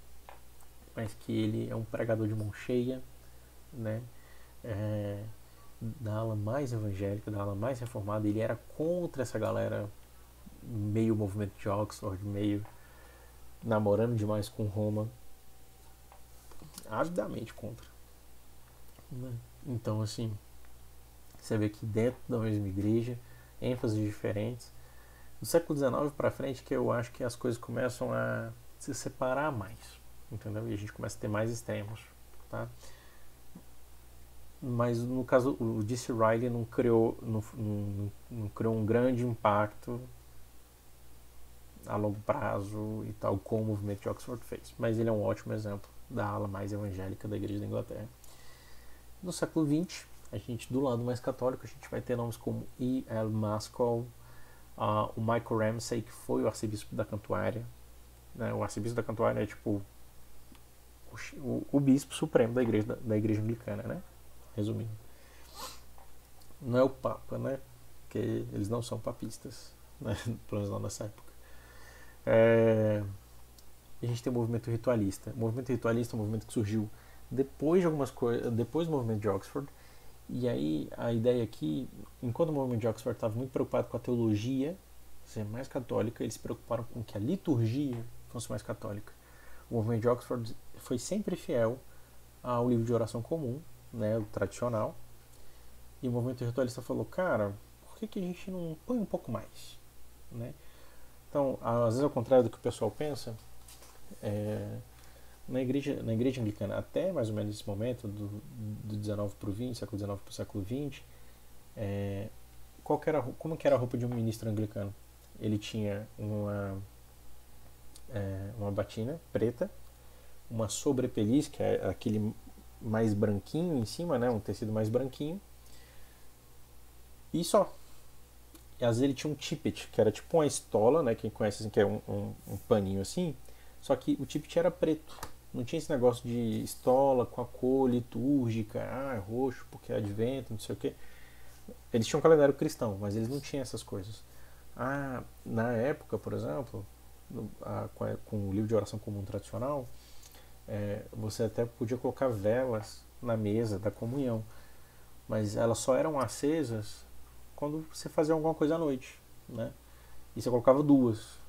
mas que ele é um pregador de mão cheia, né? Da ala mais evangélica, da ala mais reformada. Ele era contra essa galera, meio movimento de Oxford, meio namorando demais com Roma, avidamente contra, né? Então, assim, você vê que dentro da mesma igreja, ênfases diferentes. Do século XIX para frente, que eu acho que as coisas começam a se separar mais, entendeu? E a gente começa a ter mais extremos, tá? Mas no caso, o D.C. Riley não criou um grande impacto a longo prazo e tal, como o movimento de Oxford fez. Mas ele é um ótimo exemplo da ala mais evangélica da Igreja da Inglaterra. No século XX, a gente, do lado mais católico, a gente vai ter nomes como E. L. Maskell, o Michael Ramsay, que foi o arcebispo da Cantuária, né? O arcebispo da Cantuária é tipo o bispo supremo da igreja anglicana, né? Resumindo, não é o Papa, né? Porque eles não são papistas, né? Pelo menos não nessa época. A gente tem o movimento ritualista. O movimento ritualista é um movimento que surgiu depois de algumas coisas, depois do movimento de Oxford. E aí a ideia aqui, enquanto o movimento de Oxford estava muito preocupado com a teologia ser mais católica, eles se preocuparam com que a liturgia fosse mais católica. O movimento de Oxford foi sempre fiel ao livro de oração comum, né, o tradicional. E o movimento ritualista falou, cara, por que a gente não põe um pouco mais, né? Então, às vezes ao contrário do que o pessoal pensa, na igreja anglicana, até mais ou menos esse momento, do 19 para o 20, século 19 para o século 20, como que era a roupa de um ministro anglicano? Ele tinha uma batina preta, uma sobrepeliz, que é aquele mais branquinho em cima, né, um tecido mais branquinho, e só. E às vezes ele tinha um tippet, que era tipo uma estola, né, quem conhece assim, que é um paninho assim, só que o tippet era preto. Não tinha esse negócio de estola com a cor litúrgica, roxo porque é advento, não sei o que. Eles tinham um calendário cristão, mas eles não tinham essas coisas. Na época, por exemplo, com o livro de oração comum tradicional, você até podia colocar velas na mesa da comunhão, mas elas só eram acesas quando você fazia alguma coisa à noite, né? E você colocava 2.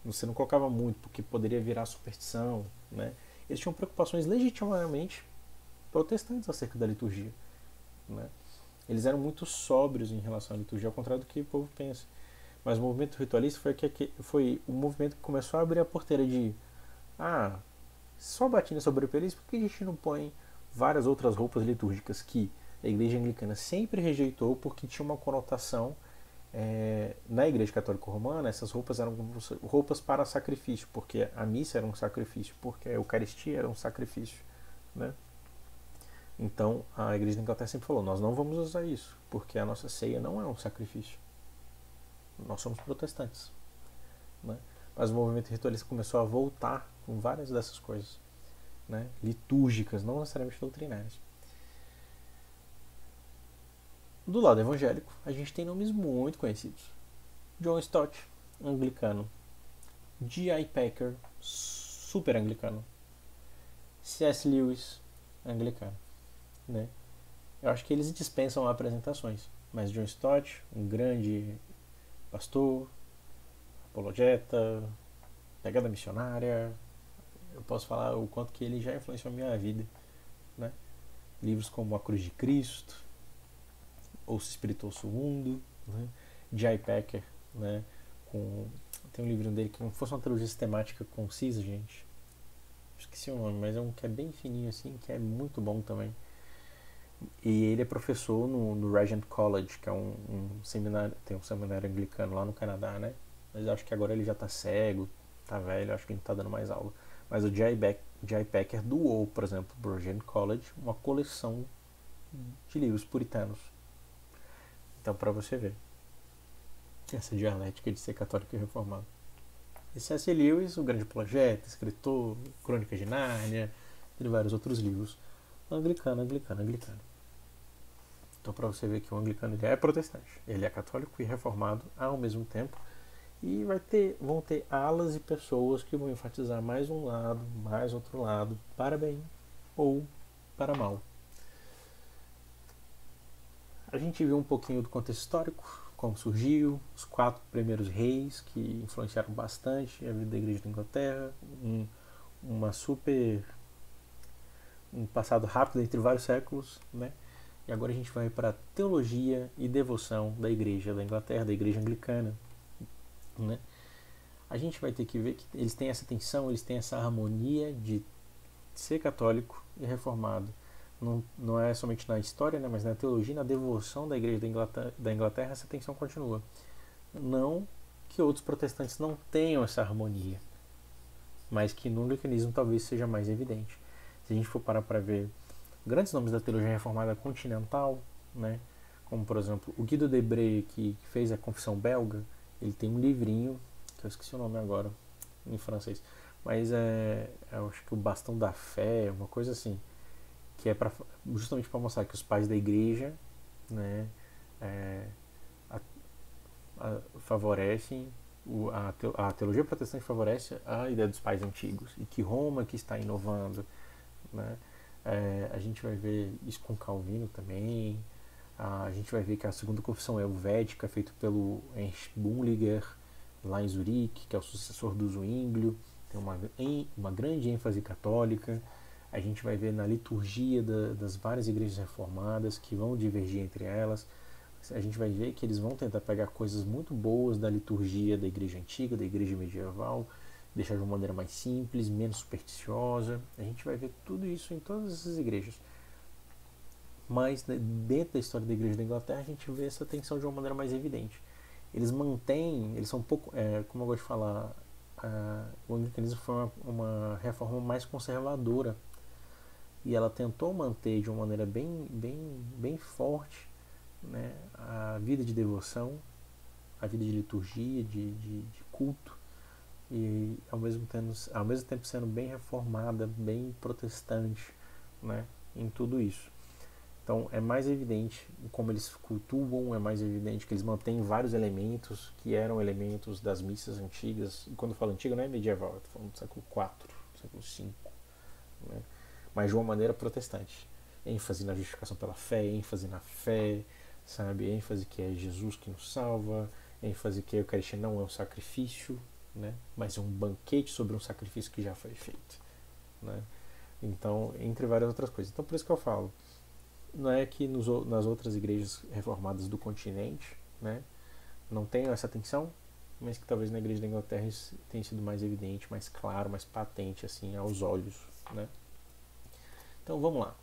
Você não colocava muito, porque poderia virar superstição, né? Eles tinham preocupações legitimamente protestantes acerca da liturgia, né? Eles eram muito sóbrios em relação à liturgia, ao contrário do que o povo pensa. Mas o movimento ritualista foi o movimento que começou a abrir a porteira de só batina sobre o peliz, por que a gente não põe várias outras roupas litúrgicas que a igreja anglicana sempre rejeitou porque tinha uma conotação. Na igreja católica romana, essas roupas eram roupas para sacrifício, porque a missa era um sacrifício, porque a eucaristia era um sacrifício, né? Então a igreja da Inglaterra sempre falou, nós não vamos usar isso, porque a nossa ceia não é um sacrifício, nós somos protestantes, né? Mas o movimento ritualista começou a voltar com várias dessas coisas, né? Litúrgicas, não necessariamente doutrinárias. Do lado evangélico, a gente tem nomes muito conhecidos. John Stott, anglicano. G.I. Packer, super anglicano. C.S. Lewis, anglicano, né? Eu acho que eles dispensam apresentações, mas John Stott, um grande pastor, apologeta, pegada missionária. Eu posso falar o quanto que ele já influenciou a minha vida, né? Livros como A Cruz de Cristo, Ou Se Espiritou-se o Mundo, né? J.I. Packer, né? Tem um livro dele que não fosse uma trilogia sistemática concisa, gente. Esqueci o nome, mas é um que é bem fininho assim, que é muito bom também. E ele é professor no Regent College, que é um seminário, tem um seminário anglicano lá no Canadá, né? Mas acho que agora ele já tá cego, tá velho, acho que ele não tá dando mais aula. Mas o J.I. Packer doou, por exemplo, pro Regent College uma coleção de livros puritanos. Então, para você ver essa dialética de ser católico e reformado. E C.S. Lewis, o grande apologeta, escritor, Crônicas de Nárnia, e vários outros livros. Anglicano. Então, para você ver que o anglicano ele é protestante, ele é católico e reformado ao mesmo tempo, e vão ter alas e pessoas que vão enfatizar mais um lado, mais outro lado, para bem ou para mal. A gente viu um pouquinho do contexto histórico, como surgiu, os 4 primeiros reis que influenciaram bastante a vida da Igreja da Inglaterra, um passado rápido entre vários séculos, né? E agora a gente vai para a teologia e devoção da Igreja da Inglaterra, da Igreja Anglicana, né? A gente vai ter que ver que eles têm essa tensão, eles têm essa harmonia de ser católico e reformado. Não é somente na história, né, mas na teologia, na devoção da Igreja da Inglaterra, essa tensão continua. Não que outros protestantes não tenham essa harmonia, mas que no anglicanismo talvez seja mais evidente. Se a gente for parar para ver grandes nomes da teologia reformada continental, né, como por exemplo o Guido de Brès, que fez a Confissão Belga, ele tem um livrinho, que eu esqueci o nome agora, em francês, mas eu acho que o Bastão da Fé, uma coisa assim, que é justamente para mostrar que os pais da igreja, né, favorecem, a teologia protestante favorece a ideia dos pais antigos, e que Roma que está inovando, né? A gente vai ver isso com Calvino também. A gente vai ver que a segunda confissão helvética, feita pelo Ernst Bullinger, lá em Zurique, que é o sucessor do Zwinglio, tem uma grande ênfase católica. A gente vai ver na liturgia das várias igrejas reformadas, que vão divergir entre elas. A gente vai ver que eles vão tentar pegar coisas muito boas da liturgia da igreja antiga, da igreja medieval, deixar de uma maneira mais simples, menos supersticiosa. A gente vai ver tudo isso em todas essas igrejas. Mas dentro da história da Igreja da Inglaterra a gente vê essa tensão de uma maneira mais evidente. Eles são um pouco, como eu gosto de falar, o anglicanismo foi uma reforma mais conservadora, e ela tentou manter de uma maneira bem forte, né, a vida de devoção, a vida de liturgia, de culto, e ao mesmo tempo sendo bem reformada, bem protestante, né, em tudo isso. Então é mais evidente como eles cultuam, é mais evidente que eles mantêm vários elementos que eram elementos das missas antigas. E quando eu falo antiga não é medieval, eu estou falando do século IV, século V, né? Mas de uma maneira protestante. ênfase na justificação pela fé, ênfase na fé, sabe? ênfase que é Jesus que nos salva, ênfase que a Eucaristia não é um sacrifício, né? Mas é um banquete sobre um sacrifício que já foi feito, né? Então, entre várias outras coisas. Então, por isso que eu falo, não é que nas outras igrejas reformadas do continente, né, não tenham essa tensão, mas que talvez na Igreja da Inglaterra isso tenha sido mais evidente, mais claro, mais patente assim aos olhos, né? Então vamos lá.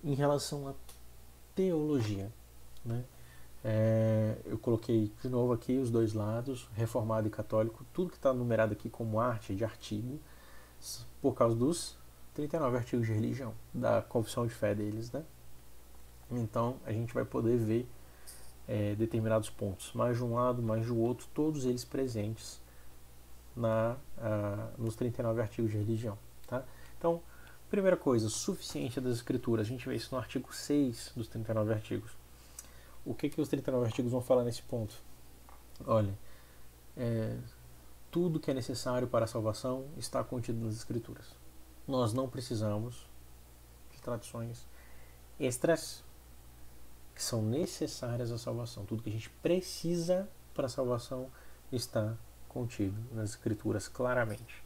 Em relação à teologia, né, eu coloquei de novo aqui os dois lados, reformado e católico, tudo que está numerado aqui como arte de artigo, por causa dos 39 artigos de religião, da confissão de fé deles, né? Então a gente vai poder ver determinados pontos, mais de um lado, mais do outro, todos eles presentes nos 39 artigos de religião. Tá? Então, primeira coisa, suficiência das escrituras. A gente vê isso no artigo 6 dos 39 artigos. O que os 39 artigos vão falar nesse ponto? Olha, tudo que é necessário para a salvação está contido nas escrituras. Nós não precisamos de tradições extras que são necessárias à salvação. Tudo que a gente precisa para a salvação está contido nas escrituras claramente.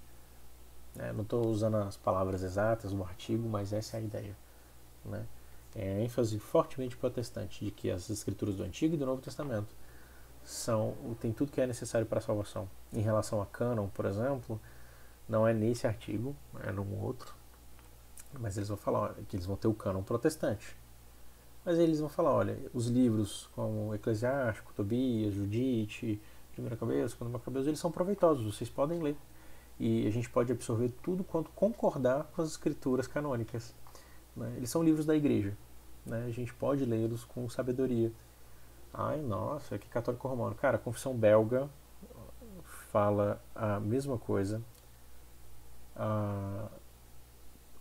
Não estou usando as palavras exatas no artigo, mas essa é a ideia. Né? É a ênfase fortemente protestante de que as escrituras do Antigo e do Novo Testamento tem tudo que é necessário para a salvação. Em relação a cânon, por exemplo, não é nesse artigo, é num outro, mas eles vão falar que eles vão ter o cânon protestante. Mas eles vão falar, olha, os livros como Eclesiástico, Tobias, Judite, 1 Cabeça, 2 Macabeus, eles são proveitosos, vocês podem ler. E a gente pode absorver tudo quanto concordar com as escrituras canônicas. Né? Eles são livros da igreja. Né? A gente pode lê-los com sabedoria. Ai, nossa, que católico romano. Cara, a confissão belga fala a mesma coisa. A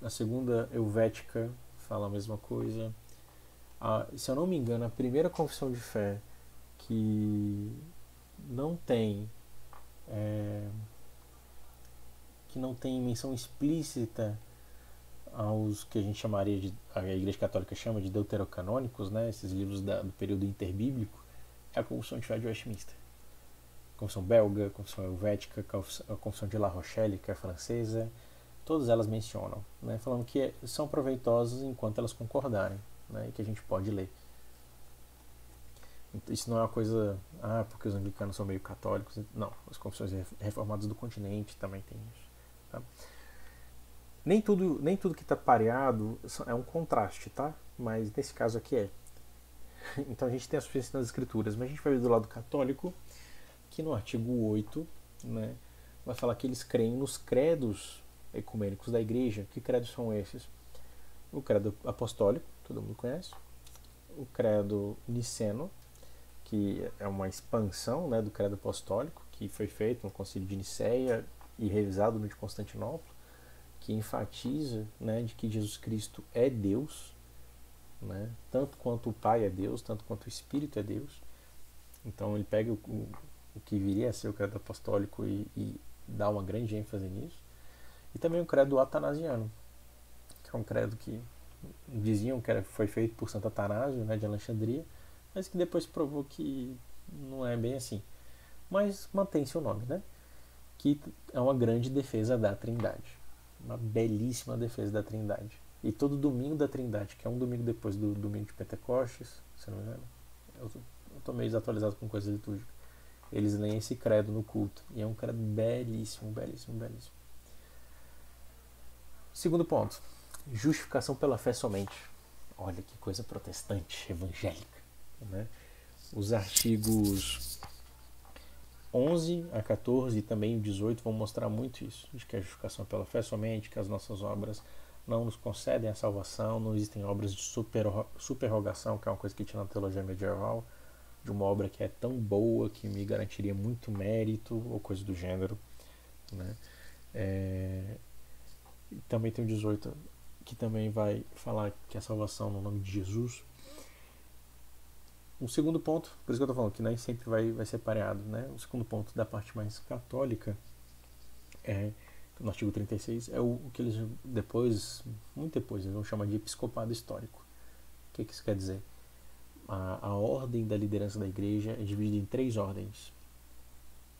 segunda helvética fala a mesma coisa. Se eu não me engano, a primeira confissão de fé que não tem menção explícita aos que a gente chamaria a Igreja Católica chama de deuterocanônicos, né, esses livros do período interbíblico, é a Confissão de Fé de Westminster. A Confissão belga, a Confissão helvética, a Confissão de La Rochelle, que é francesa, todas elas mencionam, né, falando que são proveitosas enquanto elas concordarem, né, e que a gente pode ler. Isso não é uma coisa, porque os anglicanos são meio católicos. Não, as confissões reformadas do continente também tem isso. Tá? Nem tudo que está pareado é um contraste, tá? Mas nesse caso aqui é. Então a gente tem a suficiência nas escrituras, mas a gente vai ver do lado católico, que no artigo 8, né, vai falar que eles creem nos credos ecumênicos da igreja. Que credos são esses? O credo apostólico, todo mundo conhece. O credo niceno, que é uma expansão, né, do credo apostólico, que foi feito no Concílio de Nicéia e revisado no de Constantinopla, que enfatiza, né, de que Jesus Cristo é Deus, né, tanto quanto o Pai é Deus, tanto quanto o Espírito é Deus. Então ele pega o que viria a ser o credo apostólico e dá uma grande ênfase nisso. E também o credo atanasiano, que é um credo que diziam que foi feito por Santo Atanásio, né, de Alexandria, mas que depois provou que não é bem assim. Mas mantém seu nome, né? Que é uma grande defesa da Trindade. Uma belíssima defesa da Trindade. E todo domingo da Trindade, que é um domingo depois do domingo de Pentecostes, se não me engano, eu estou meio desatualizado com coisa litúrgica, eles leem esse credo no culto. E é um credo belíssimo, belíssimo, belíssimo. Segundo ponto, justificação pela fé somente. Olha que coisa protestante, evangélica. Né? Os artigos 11 a 14 e também o 18 vão mostrar muito isso, de que a justificação pela fé somente, que as nossas obras não nos concedem a salvação, não existem obras de superrogação, que é uma coisa que tinha na teologia medieval, de uma obra que é tão boa que me garantiria muito mérito, ou coisa do gênero. Né? E também tem o 18, que também vai falar que a salvação no nome de Jesus. O segundo ponto, por isso que eu estou falando que nem sempre vai ser pareado, né? O segundo ponto da parte mais católica, no artigo 36, é o que eles muito depois, eles vão chamar de episcopado histórico. O que isso quer dizer? A ordem da liderança da igreja é dividida em 3 ordens: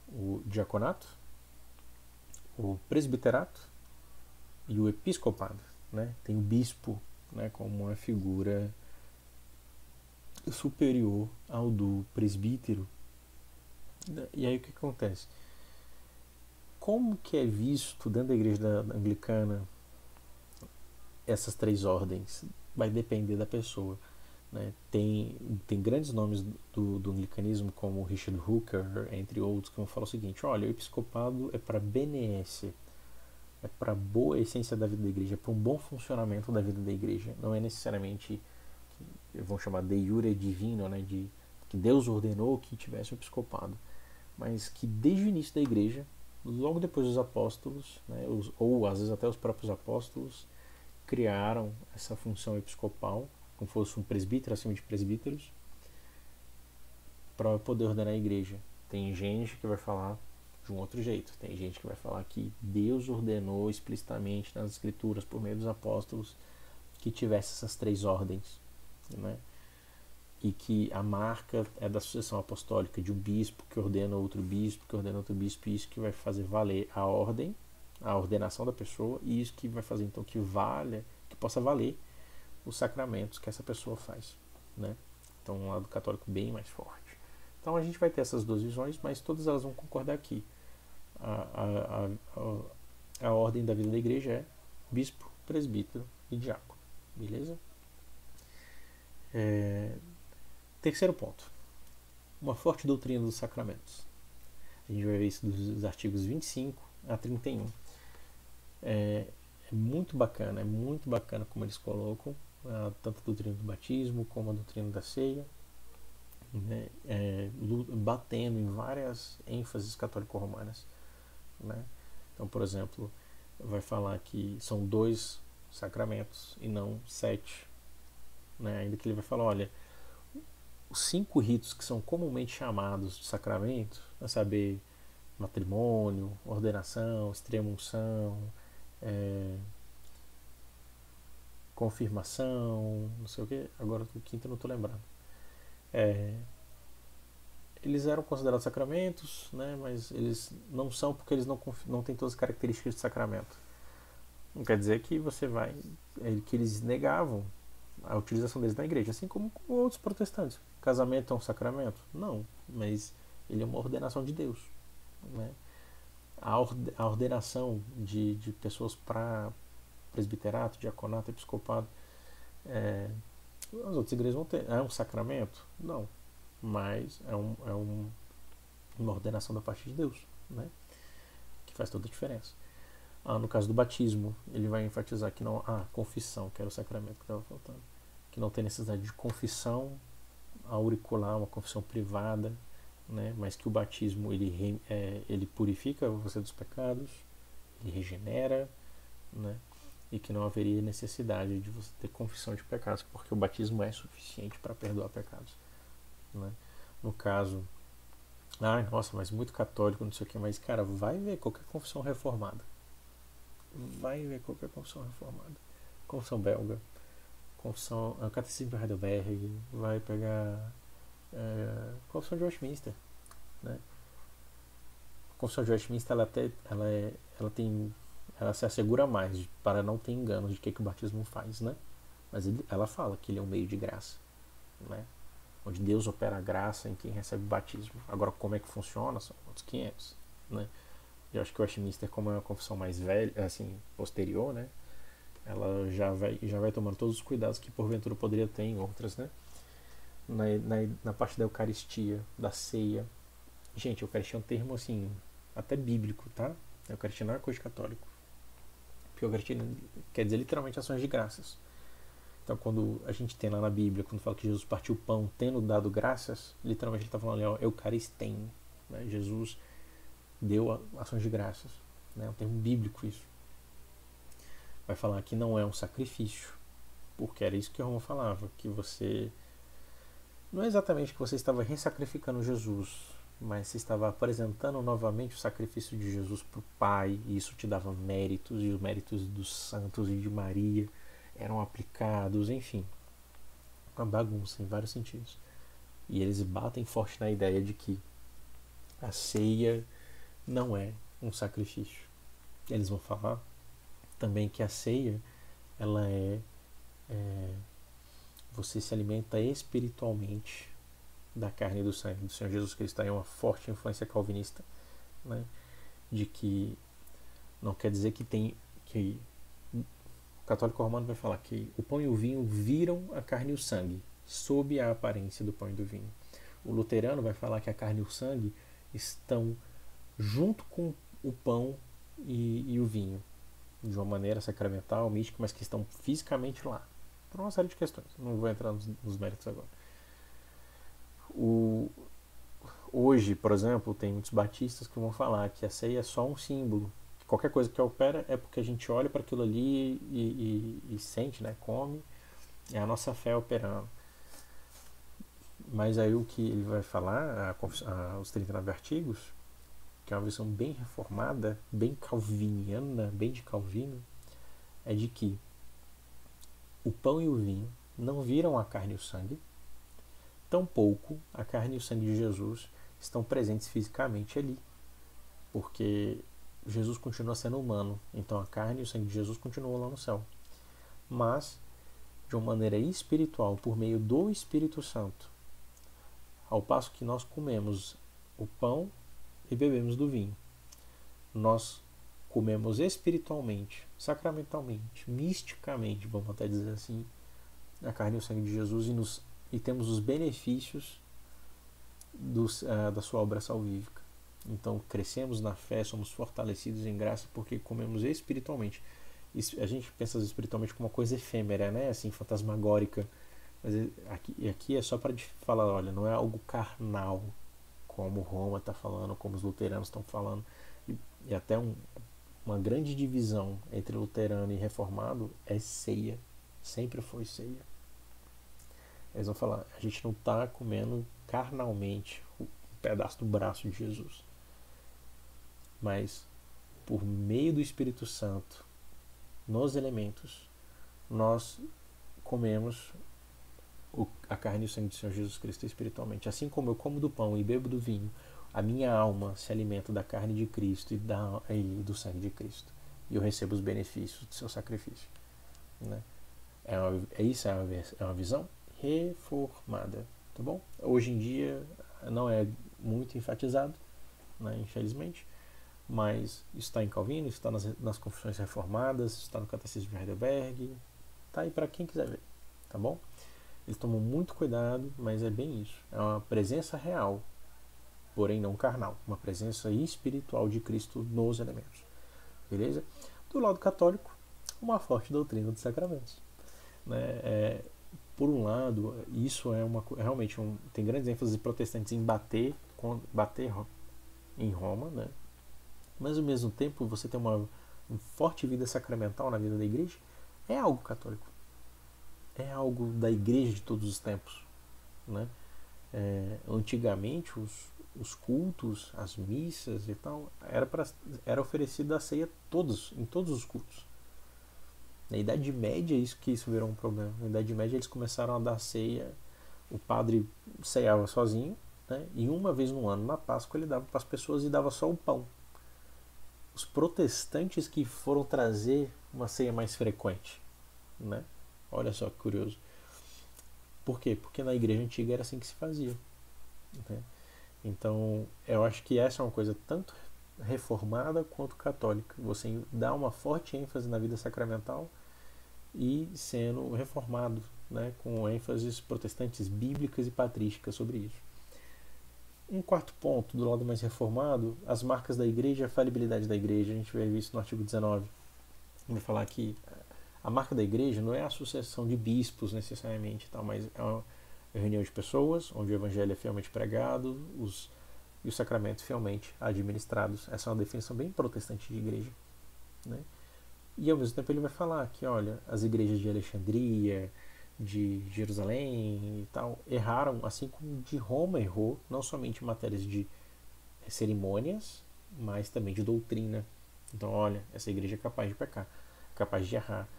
o diaconato, o presbiterato e o episcopado. Né? Tem o bispo, né, como uma figura superior ao do presbítero. E aí o que acontece? Como que é visto dentro da igreja anglicana essas 3 ordens? Vai depender da pessoa. Né? Tem grandes nomes do anglicanismo, como Richard Hooker, entre outros, que vão falar o seguinte: olha, o episcopado é para beneesse, é para boa essência da vida da igreja, é para um bom funcionamento da vida da igreja. Não é necessariamente, vão chamar de iure divino, né, de que Deus ordenou que tivesse o episcopado, mas que desde o início da igreja, logo depois dos apóstolos, né, ou às vezes até os próprios apóstolos, criaram essa função episcopal, como fosse um presbítero acima de presbíteros, para poder ordenar a igreja. Tem gente que vai falar de um outro jeito, tem gente que vai falar que Deus ordenou explicitamente nas escrituras, por meio dos apóstolos, que tivesse essas 3 ordens. Né? e que a marca é da sucessão apostólica de um bispo que ordena outro bispo, e isso que vai fazer valer a ordem, a ordenação da pessoa, e isso que vai fazer então que possa valer os sacramentos que essa pessoa faz, né? Então um lado católico bem mais forte. Então a gente vai ter essas duas visões, mas todas elas vão concordar aqui. A ordem da vida da igreja é bispo, presbítero e diácono, beleza? Terceiro ponto, uma forte doutrina dos sacramentos. A gente vai ver isso dos artigos 25 a 31. É muito bacana como eles colocam tanto a doutrina do batismo como a doutrina da ceia, né? Batendo em várias ênfases católico-romanas, né? Então, por exemplo, vai falar que são 2 sacramentos e não 7, né? Ainda que ele vai falar, olha, os 5 ritos que são comumente chamados de sacramento, a saber, matrimônio, ordenação, extrema-unção, confirmação, não sei o que, agora o quinto eu não estou lembrando. Eles eram considerados sacramentos, né, mas eles não são porque eles não têm todas as características de sacramento. Não quer dizer que que eles negavam a utilização deles na igreja, assim como com outros protestantes. Casamento é um sacramento? Não, mas ele é uma ordenação de Deus, né? A ordenação de pessoas para presbiterato, diaconato, episcopado, as outras igrejas vão ter. É um sacramento? Não, mas é uma ordenação da parte de Deus, né? Que faz toda a diferença. No caso do batismo, ele vai enfatizar que não há confissão, que era o sacramento que estava faltando, que não tem necessidade de confissão auricular, uma confissão privada, né? Mas que o batismo ele purifica você dos pecados, ele regenera, né? E que não haveria necessidade de você ter confissão de pecados, porque o batismo é suficiente para perdoar pecados, né? No caso, nossa, mas muito católico, não sei o que, mas cara, vai ver qualquer confissão reformada. Confissão belga, confissão, catecismo de Heidelberg, vai pegar confissão de Westminster, né? A confissão de Westminster ela se assegura mais para não ter enganos de que o batismo faz, né? Mas ela fala que ele é um meio de graça, né? Onde Deus opera a graça em quem recebe o batismo. Agora, como é que funciona? São outros 500, né? Eu acho que o Westminster, como é uma confissão mais velha, assim, posterior, né? Ela já vai tomando todos os cuidados que porventura poderia ter em outras, né? Na parte da Eucaristia, da ceia. Gente, a Eucaristia é um termo, assim, até bíblico, tá? A Eucaristia não é coisa de católico. Porque a Eucaristia quer dizer literalmente ações de graças. Então, quando a gente tem lá na Bíblia, quando fala que Jesus partiu o pão tendo dado graças, literalmente ele está falando ali, ó, Eucaristém, né? Jesus deu ações de graças, né? É um termo bíblico isso. Vai falar que não é um sacrifício, porque era isso que Roma falava, que você não é exatamente que você estava ressacrificando Jesus, mas você estava apresentando novamente o sacrifício de Jesus para o Pai, e isso te dava méritos, e os méritos dos santos e de Maria eram aplicados, enfim, uma bagunça em vários sentidos. E eles batem forte na ideia de que a ceia não é um sacrifício. Eles vão falar também que a ceia, ela você se alimenta espiritualmente da carne e do sangue do Senhor Jesus Cristo. Aí é uma forte influência calvinista, né? De que não quer dizer que o católico romano vai falar que o pão e o vinho viram a carne e o sangue sob a aparência do pão e do vinho. O luterano vai falar que a carne e o sangue estão junto com o pão e o vinho, de uma maneira sacramental, mística, mas que estão fisicamente lá, por uma série de questões. Não vou entrar nos méritos agora. Hoje, por exemplo, tem muitos batistas que vão falar que a ceia é só um símbolo, que qualquer coisa que opera é porque a gente olha para aquilo ali e sente, né, come, é a nossa fé operando. Mas aí o que ele vai falar, os 39 artigos, que é uma versão bem reformada, bem calviniana, bem de Calvino, é de que o pão e o vinho não viram a carne e o sangue, tampouco a carne e o sangue de Jesus estão presentes fisicamente ali, porque Jesus continua sendo humano, então a carne e o sangue de Jesus continuam lá no céu. Mas, de uma maneira espiritual, por meio do Espírito Santo, ao passo que nós comemos o pão e bebemos do vinho, nós comemos espiritualmente, sacramentalmente, misticamente, vamos até dizer assim, a carne e o sangue de Jesus e temos os benefícios da sua obra salvífica. Então crescemos na fé, somos fortalecidos em graça porque comemos espiritualmente. A gente pensa espiritualmente como uma coisa efêmera, né? Assim, fantasmagórica. Mas aqui é só para falar, olha, não é algo carnal, como Roma está falando, como os luteranos estão falando. E até uma grande divisão entre luterano e reformado é ceia. Sempre foi ceia. Eles vão falar, a gente não está comendo carnalmente um pedaço do braço de Jesus. Mas, por meio do Espírito Santo, nos elementos, nós comemos a carne e o sangue do Senhor Jesus Cristo espiritualmente. Assim como eu como do pão e bebo do vinho, a minha alma se alimenta da carne de Cristo e do sangue de Cristo. E eu recebo os benefícios do seu sacrifício. Né? Isso é uma visão reformada. Tá bom? Hoje em dia não é muito enfatizado, né, infelizmente, mas isso está em Calvino, isso está nas Confissões Reformadas, está no Catecismo de Heidelberg, está aí para quem quiser ver, tá bom? Eles tomam muito cuidado, mas é bem isso. É uma presença real, porém não carnal. Uma presença espiritual de Cristo nos elementos. Beleza? Do lado católico, uma forte doutrina dos sacramentos. Né? Por um lado, isso realmente tem grandes ênfases protestantes em bater em Roma, né? Mas ao mesmo tempo você tem uma forte vida sacramental na vida da igreja. É algo católico. É algo da igreja de todos os tempos, né? Antigamente os cultos, as missas e tal, era oferecida a ceia em todos os cultos. Na Idade Média isso virou um problema. Na Idade Média eles começaram a dar ceia, o padre ceava sozinho, né? E uma vez no ano, na Páscoa, ele dava para as pessoas e dava só o pão. Os protestantes que foram trazer uma ceia mais frequente, né? Olha só que curioso. Por quê? Porque na igreja antiga era assim que se fazia, né? Então, eu acho que essa é uma coisa tanto reformada quanto católica. Você dá uma forte ênfase na vida sacramental e sendo reformado, né, com ênfases protestantes bíblicas e patrísticas sobre isso. Um quarto ponto, do lado mais reformado, as marcas da igreja, a falibilidade da igreja. A gente vai ver isso no artigo 19. Vai falar que a marca da igreja não é a sucessão de bispos necessariamente, tá? Mas é uma reunião de pessoas onde o evangelho é fielmente pregado e os sacramentos fielmente administrados. Essa é uma definição bem protestante de igreja, né? E ao mesmo tempo ele vai falar que, olha, as igrejas de Alexandria, de Jerusalém e tal, erraram, assim como de Roma errou, não somente em matérias de cerimônias, mas também de doutrina. Então, olha, essa igreja é capaz de pecar, capaz de errar.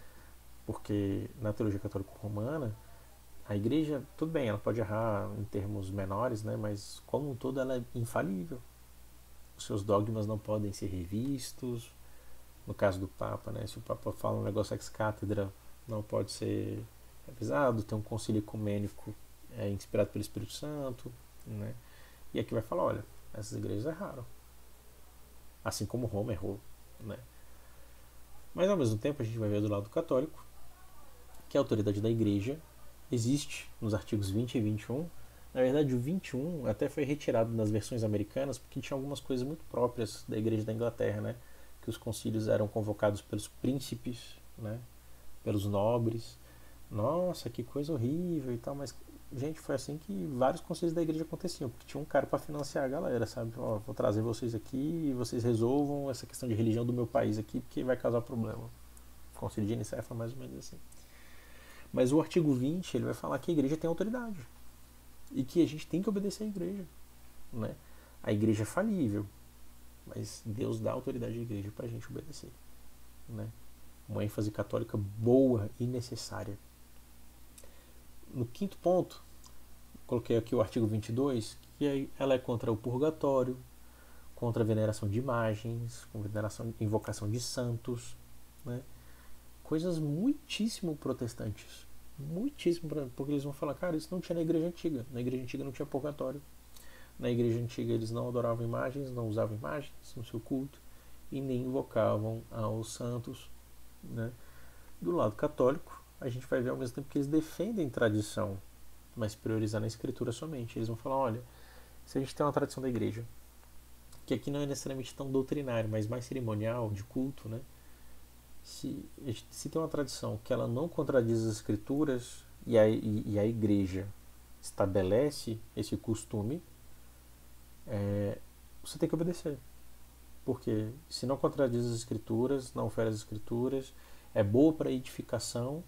Porque na teologia católica romana, a igreja, tudo bem, ela pode errar em termos menores, né, mas como um todo ela é infalível. Os seus dogmas não podem ser revistos. No caso do Papa, né, se o Papa fala um negócio ex-cátedra, não pode ser revisado. Tem um concílio ecumênico inspirado pelo Espírito Santo, né, e aqui vai falar, olha, essas igrejas erraram. Assim como Roma errou, né. Mas ao mesmo tempo a gente vai ver do lado católico que a autoridade da igreja existe nos artigos 20 e 21. Na verdade, o 21 até foi retirado nas versões americanas porque tinha algumas coisas muito próprias da igreja da Inglaterra, né? Que os concílios eram convocados pelos príncipes, né? Pelos nobres. Nossa, que coisa horrível e tal, mas gente, foi assim que vários concílios da igreja aconteciam, porque tinha um cara para financiar a galera, sabe? Ó, vou trazer vocês aqui e vocês resolvam essa questão de religião do meu país aqui, porque vai causar problema. O concílio de Nicéia foi mais ou menos assim. Mas o artigo 20 ele vai falar que a igreja tem autoridade e que a gente tem que obedecer à igreja, né? A igreja é falível, mas Deus dá autoridade à igreja para a gente obedecer, né? Uma ênfase católica boa e necessária. No quinto ponto, Coloquei aqui o artigo 22, que ela é contra o purgatório, contra a veneração de imagens, com veneração, invocação de santos, né? Coisas muitíssimo protestantes. Muitíssimo, porque eles vão falar, cara, isso não tinha na igreja antiga. Na igreja antiga não tinha purgatório. Na igreja antiga eles não adoravam imagens, não usavam imagens no seu culto e nem invocavam aos santos, né? Do lado católico, a gente vai ver ao mesmo tempo que eles defendem tradição, mas priorizando a escritura somente. Eles vão falar, olha, se a gente tem uma tradição da igreja, que aqui não é necessariamente tão doutrinária, mas mais cerimonial, de culto, né? Se tem uma tradição que ela não contradiz as escrituras e a igreja estabelece esse costume, você tem que obedecer. Porque se não contradiz as escrituras, não ofere as escrituras, é boa para edificação,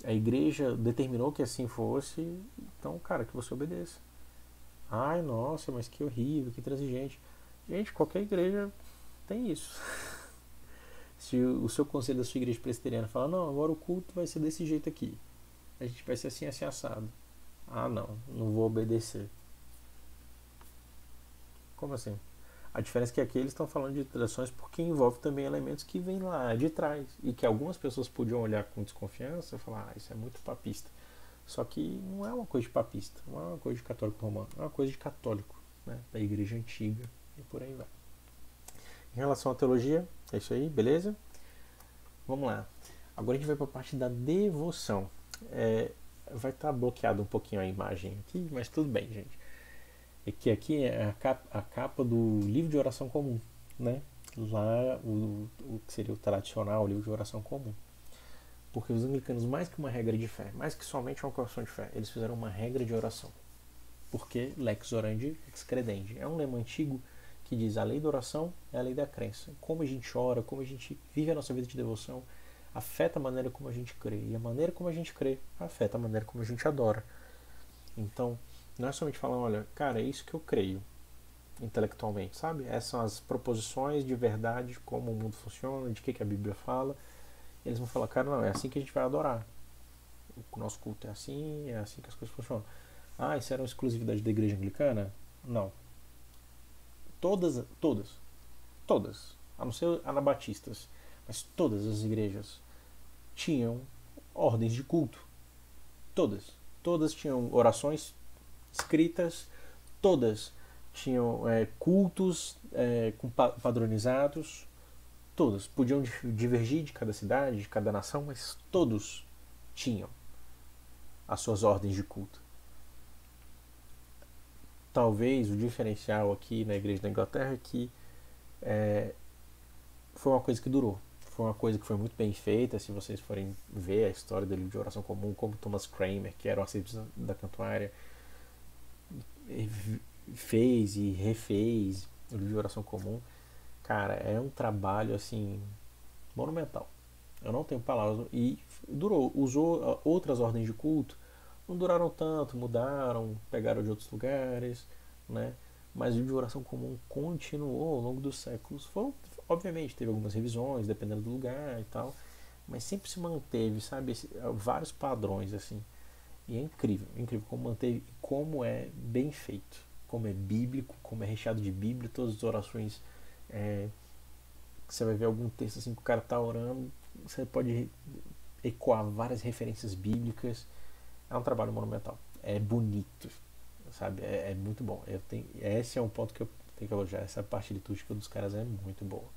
a igreja determinou que assim fosse, então, cara, que você obedeça. Ai, nossa, mas que horrível, que intransigente. Gente, qualquer igreja tem isso. Se o seu conselho da sua igreja presbiteriana fala, não, agora o culto vai ser desse jeito aqui, a gente vai ser assim, assim, assado. Ah, não vou obedecer. Como assim? A diferença é que aqui eles estão falando de tradições porque envolve também elementos que vêm lá de trás e que algumas pessoas podiam olhar com desconfiança e falar, isso é muito papista. Só que não é uma coisa de papista, não é uma coisa de católico romano, é uma coisa de católico, né? Da igreja antiga e por aí vai. Em relação à teologia, é isso aí, beleza? Vamos lá. Agora a gente vai para a parte da devoção. Vai estar bloqueado um pouquinho a imagem aqui, mas tudo bem, gente. É que aqui é a capa do livro de oração comum, né? Lá o que seria o tradicional livro de oração comum. Porque os anglicanos, mais que uma regra de fé, mais que somente uma confissão de fé, eles fizeram uma regra de oração. Porque lex orandi, ex credendi. É um lema antigo que diz a lei da oração é a lei da crença. Como a gente ora, como a gente vive a nossa vida de devoção, afeta a maneira como a gente crê. E a maneira como a gente crê afeta a maneira como a gente adora. Então, não é somente falar, olha, cara, é isso que eu creio intelectualmente, sabe? Essas são as proposições de verdade, como o mundo funciona, de que a Bíblia fala. Eles vão falar, cara, não, é assim que a gente vai adorar. O nosso culto é assim que as coisas funcionam. Ah, isso era uma exclusividade da igreja anglicana? Não. Todas, a não ser anabatistas, mas todas as igrejas tinham ordens de culto. Todas tinham orações escritas, todas tinham cultos padronizados, todas podiam divergir de cada cidade, de cada nação, mas todos tinham as suas ordens de culto. Talvez o diferencial aqui na igreja da Inglaterra é que foi uma coisa que durou. Foi uma coisa que foi muito bem feita. Se vocês forem ver a história do livro de oração comum, como Thomas Cranmer, que era o arcebispo da Cantuária, fez e refez o livro de oração comum, cara, é um trabalho assim monumental. Eu não tenho palavras. E durou. Usou outras ordens de culto, não duraram tanto, mudaram, pegaram de outros lugares, né? Mas o livro de oração comum continuou ao longo dos séculos. Obviamente teve algumas revisões, dependendo do lugar e tal, mas sempre se manteve, sabe, vários padrões assim. E é incrível como manteve, como é bem feito, como é bíblico, como é recheado de Bíblia, todas as orações. Você vai ver algum texto assim que o cara está orando, você pode ecoar várias referências bíblicas. É um trabalho monumental. É bonito, sabe? É muito bom. Esse é um ponto que eu tenho que elogiar. Essa parte litúrgica dos caras é muito boa.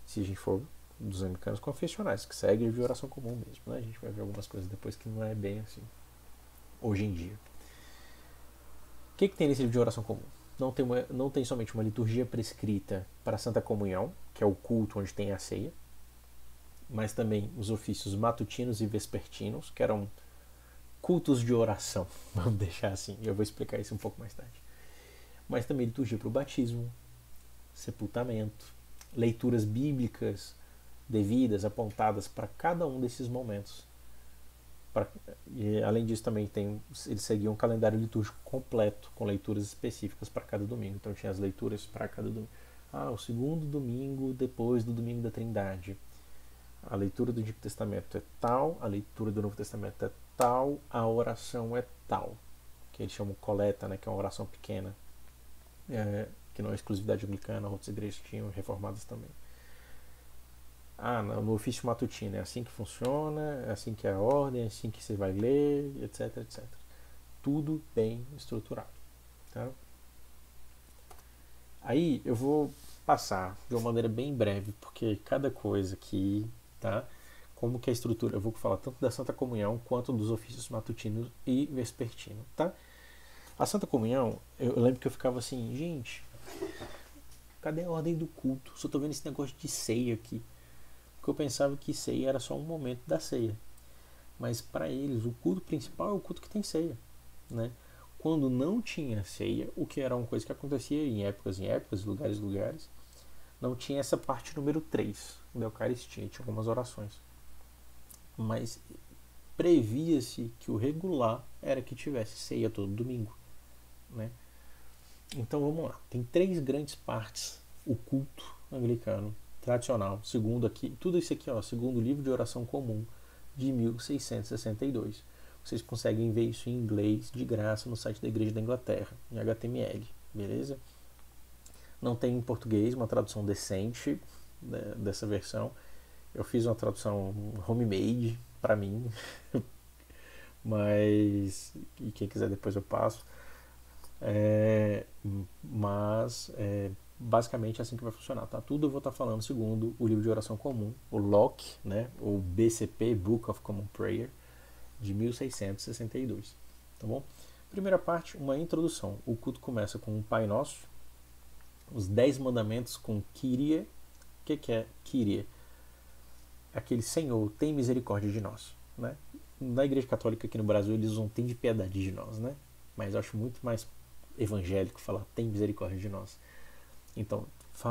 Se a gente for dos anglicanos confessionais, que segue de oração comum mesmo, né? A gente vai ver algumas coisas depois que não é bem assim hoje em dia. O que tem nesse livro de oração comum? Não tem somente uma liturgia prescrita para a Santa Comunhão, que é o culto onde tem a ceia, mas também os ofícios matutinos e vespertinos, que eram cultos de oração, vamos deixar assim, eu vou explicar isso um pouco mais tarde. Mas também liturgia para o batismo, sepultamento, leituras bíblicas devidas, apontadas para cada um desses momentos. E, além disso, também eles seguiam um calendário litúrgico completo, com leituras específicas para cada domingo. Então tinha as leituras para cada domingo. O segundo domingo depois do domingo da Trindade. A leitura do Antigo Testamento é tal, a leitura do Novo Testamento é tal, a oração é tal. que eles chamam coleta, né, que é uma oração pequena, que não é exclusividade anglicana, outras igrejas tinham, reformadas também. No ofício matutino é assim que funciona, é assim que é a ordem, é assim que você vai ler, etc, etc. Tudo bem estruturado, tá? Aí eu vou passar de uma maneira bem breve, porque cada coisa aqui, tá? Como que é a estrutura, eu vou falar tanto da Santa Comunhão quanto dos ofícios matutino e vespertino, tá? A Santa Comunhão, eu lembro que eu ficava assim, gente, cadê a ordem do culto? Só tô vendo esse negócio de ceia aqui. Porque eu pensava que ceia era só um momento da ceia. Mas para eles, o culto principal é o culto que tem ceia, né? Quando não tinha ceia, o que era uma coisa que acontecia em épocas, lugares, não tinha essa parte número 3 da Eucaristia, tinha algumas orações. Mas previa-se que o regular era que tivesse ceia todo domingo, né? Então vamos lá, tem 3 grandes partes o culto anglicano tradicional, segundo aqui, tudo isso aqui, segundo o livro de oração comum de 1662. Vocês conseguem ver isso em inglês de graça no site da Igreja da Inglaterra, em HTML, beleza? Não tem em português uma tradução decente dessa versão. Eu fiz uma tradução homemade para mim, mas e quem quiser depois eu passo. Mas basicamente é assim que vai funcionar, tá? Tudo eu vou estar falando segundo o livro de oração comum, o LOC, né? O BCP, Book of Common Prayer, de 1662, tá bom? Primeira parte, uma introdução. O culto começa com o Pai Nosso, os 10 mandamentos com Kyrie. O que é Kyrie? Aquele Senhor, tem misericórdia de nós, né? Na Igreja Católica aqui no Brasil eles usam tem de piedade de nós, né? Mas eu acho muito mais evangélico falar tem misericórdia de nós. Então,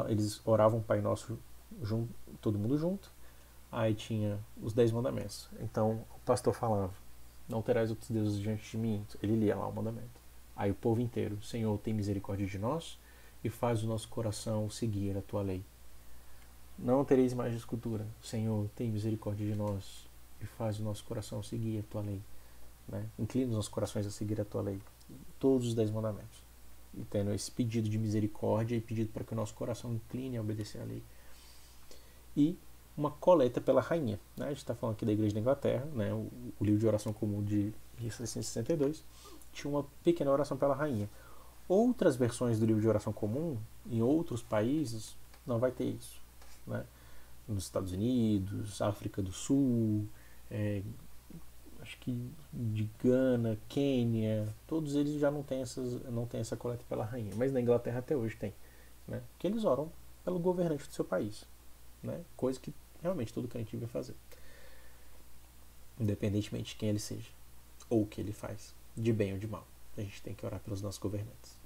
eles oravam Pai Nosso junto, todo mundo junto. Aí tinha os 10 mandamentos. Então, o pastor falava, não terás outros deuses diante de mim. Ele lia lá o mandamento. Aí o povo inteiro, Senhor, tem misericórdia de nós e faz o nosso coração seguir a tua lei. Não tereis mais de escultura. Senhor, tem misericórdia de nós e faz o nosso coração seguir a tua lei. Né? Inclina os nossos corações a seguir a tua lei. Todos os 10 mandamentos. E tendo esse pedido de misericórdia e pedido para que o nosso coração incline a obedecer a lei. E uma coleta pela rainha. Né? A gente está falando aqui da Igreja da Inglaterra, né? O livro de oração comum de 1662 tinha uma pequena oração pela rainha. Outras versões do livro de oração comum, em outros países, não vai ter isso. Né? Nos Estados Unidos, África do Sul, acho que de Gana, Quênia, todos eles já não têm essa coleta pela rainha, mas na Inglaterra até hoje tem, né? Que eles oram pelo governante do seu país, né? Coisa que realmente todo crente devia fazer, independentemente de quem ele seja ou o que ele faz, de bem ou de mal. A gente tem que orar pelos nossos governantes.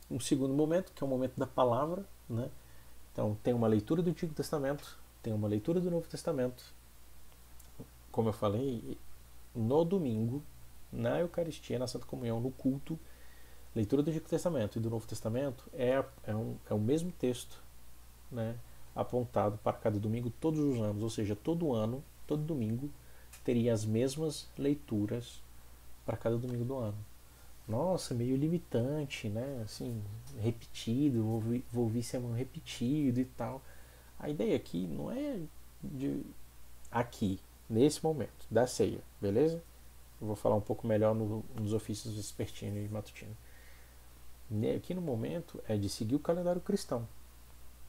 Um segundo momento, que é o momento da palavra, né? Então tem uma leitura do Antigo Testamento, tem uma leitura do Novo Testamento. Como eu falei, no domingo, na Eucaristia, na Santa Comunhão, no culto, leitura do Antigo Testamento e do Novo Testamento é o mesmo texto, né, apontado para cada domingo todos os anos, ou seja, todo ano, todo domingo, teria as mesmas leituras para cada domingo do ano. Nossa, meio limitante, né? Assim, repetido, vou ouvir sermão repetido e tal. A ideia aqui não é de aqui, nesse momento, da ceia, beleza? Eu vou falar um pouco melhor nos ofícios vespertino e matutino. Aqui no momento é de seguir o calendário cristão,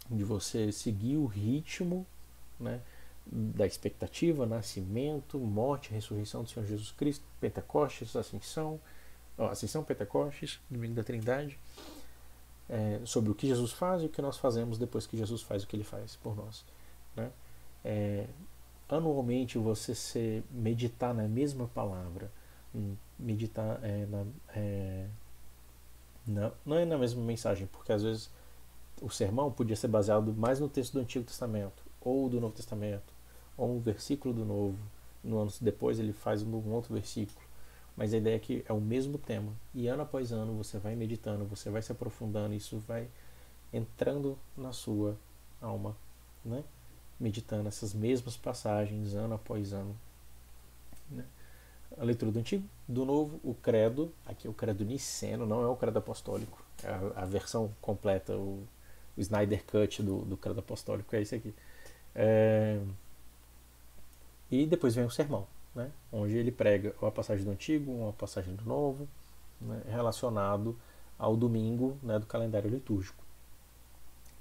de você seguir o ritmo, né, da expectativa, nascimento, morte, ressurreição do Senhor Jesus Cristo, Pentecostes, Ascensão, Pentecostes, Domingo da Trindade, sobre o que Jesus faz e o que nós fazemos depois que Jesus faz o que Ele faz por nós, né? Anualmente você meditar na mesma palavra, meditar não é na mesma mensagem, porque às vezes o sermão podia ser baseado mais no texto do Antigo Testamento ou do Novo Testamento, ou um versículo do Novo, no ano depois ele faz um outro versículo, mas a ideia é que é o mesmo tema, e ano após ano você vai meditando, você vai se aprofundando, isso vai entrando na sua alma, né? Meditando essas mesmas passagens ano após ano, né? a leitura do Antigo, do Novo, o Credo, aqui é o Credo Niceno, não é o Credo Apostólico, é a versão completa, o Snyder Cut do Credo Apostólico, é esse aqui. E depois vem o sermão, né, onde ele prega uma passagem do Antigo, uma passagem do Novo, né, relacionado ao domingo, né, do calendário litúrgico.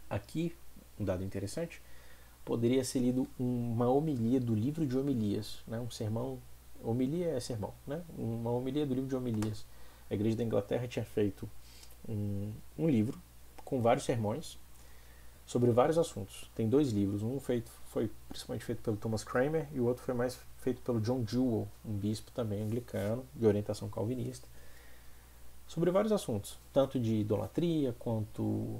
Aqui, um dado interessante, poderia ser lido uma homilia do livro de homilias, né, um sermão. Homilia é sermão, né? Uma homilia do livro de homilias. A Igreja da Inglaterra tinha feito um livro com vários sermões sobre vários assuntos. Tem 2 livros. Um foi principalmente feito pelo Thomas Cranmer e o outro foi mais feito pelo John Jewel, um bispo também anglicano, de orientação calvinista, sobre vários assuntos, tanto de idolatria quanto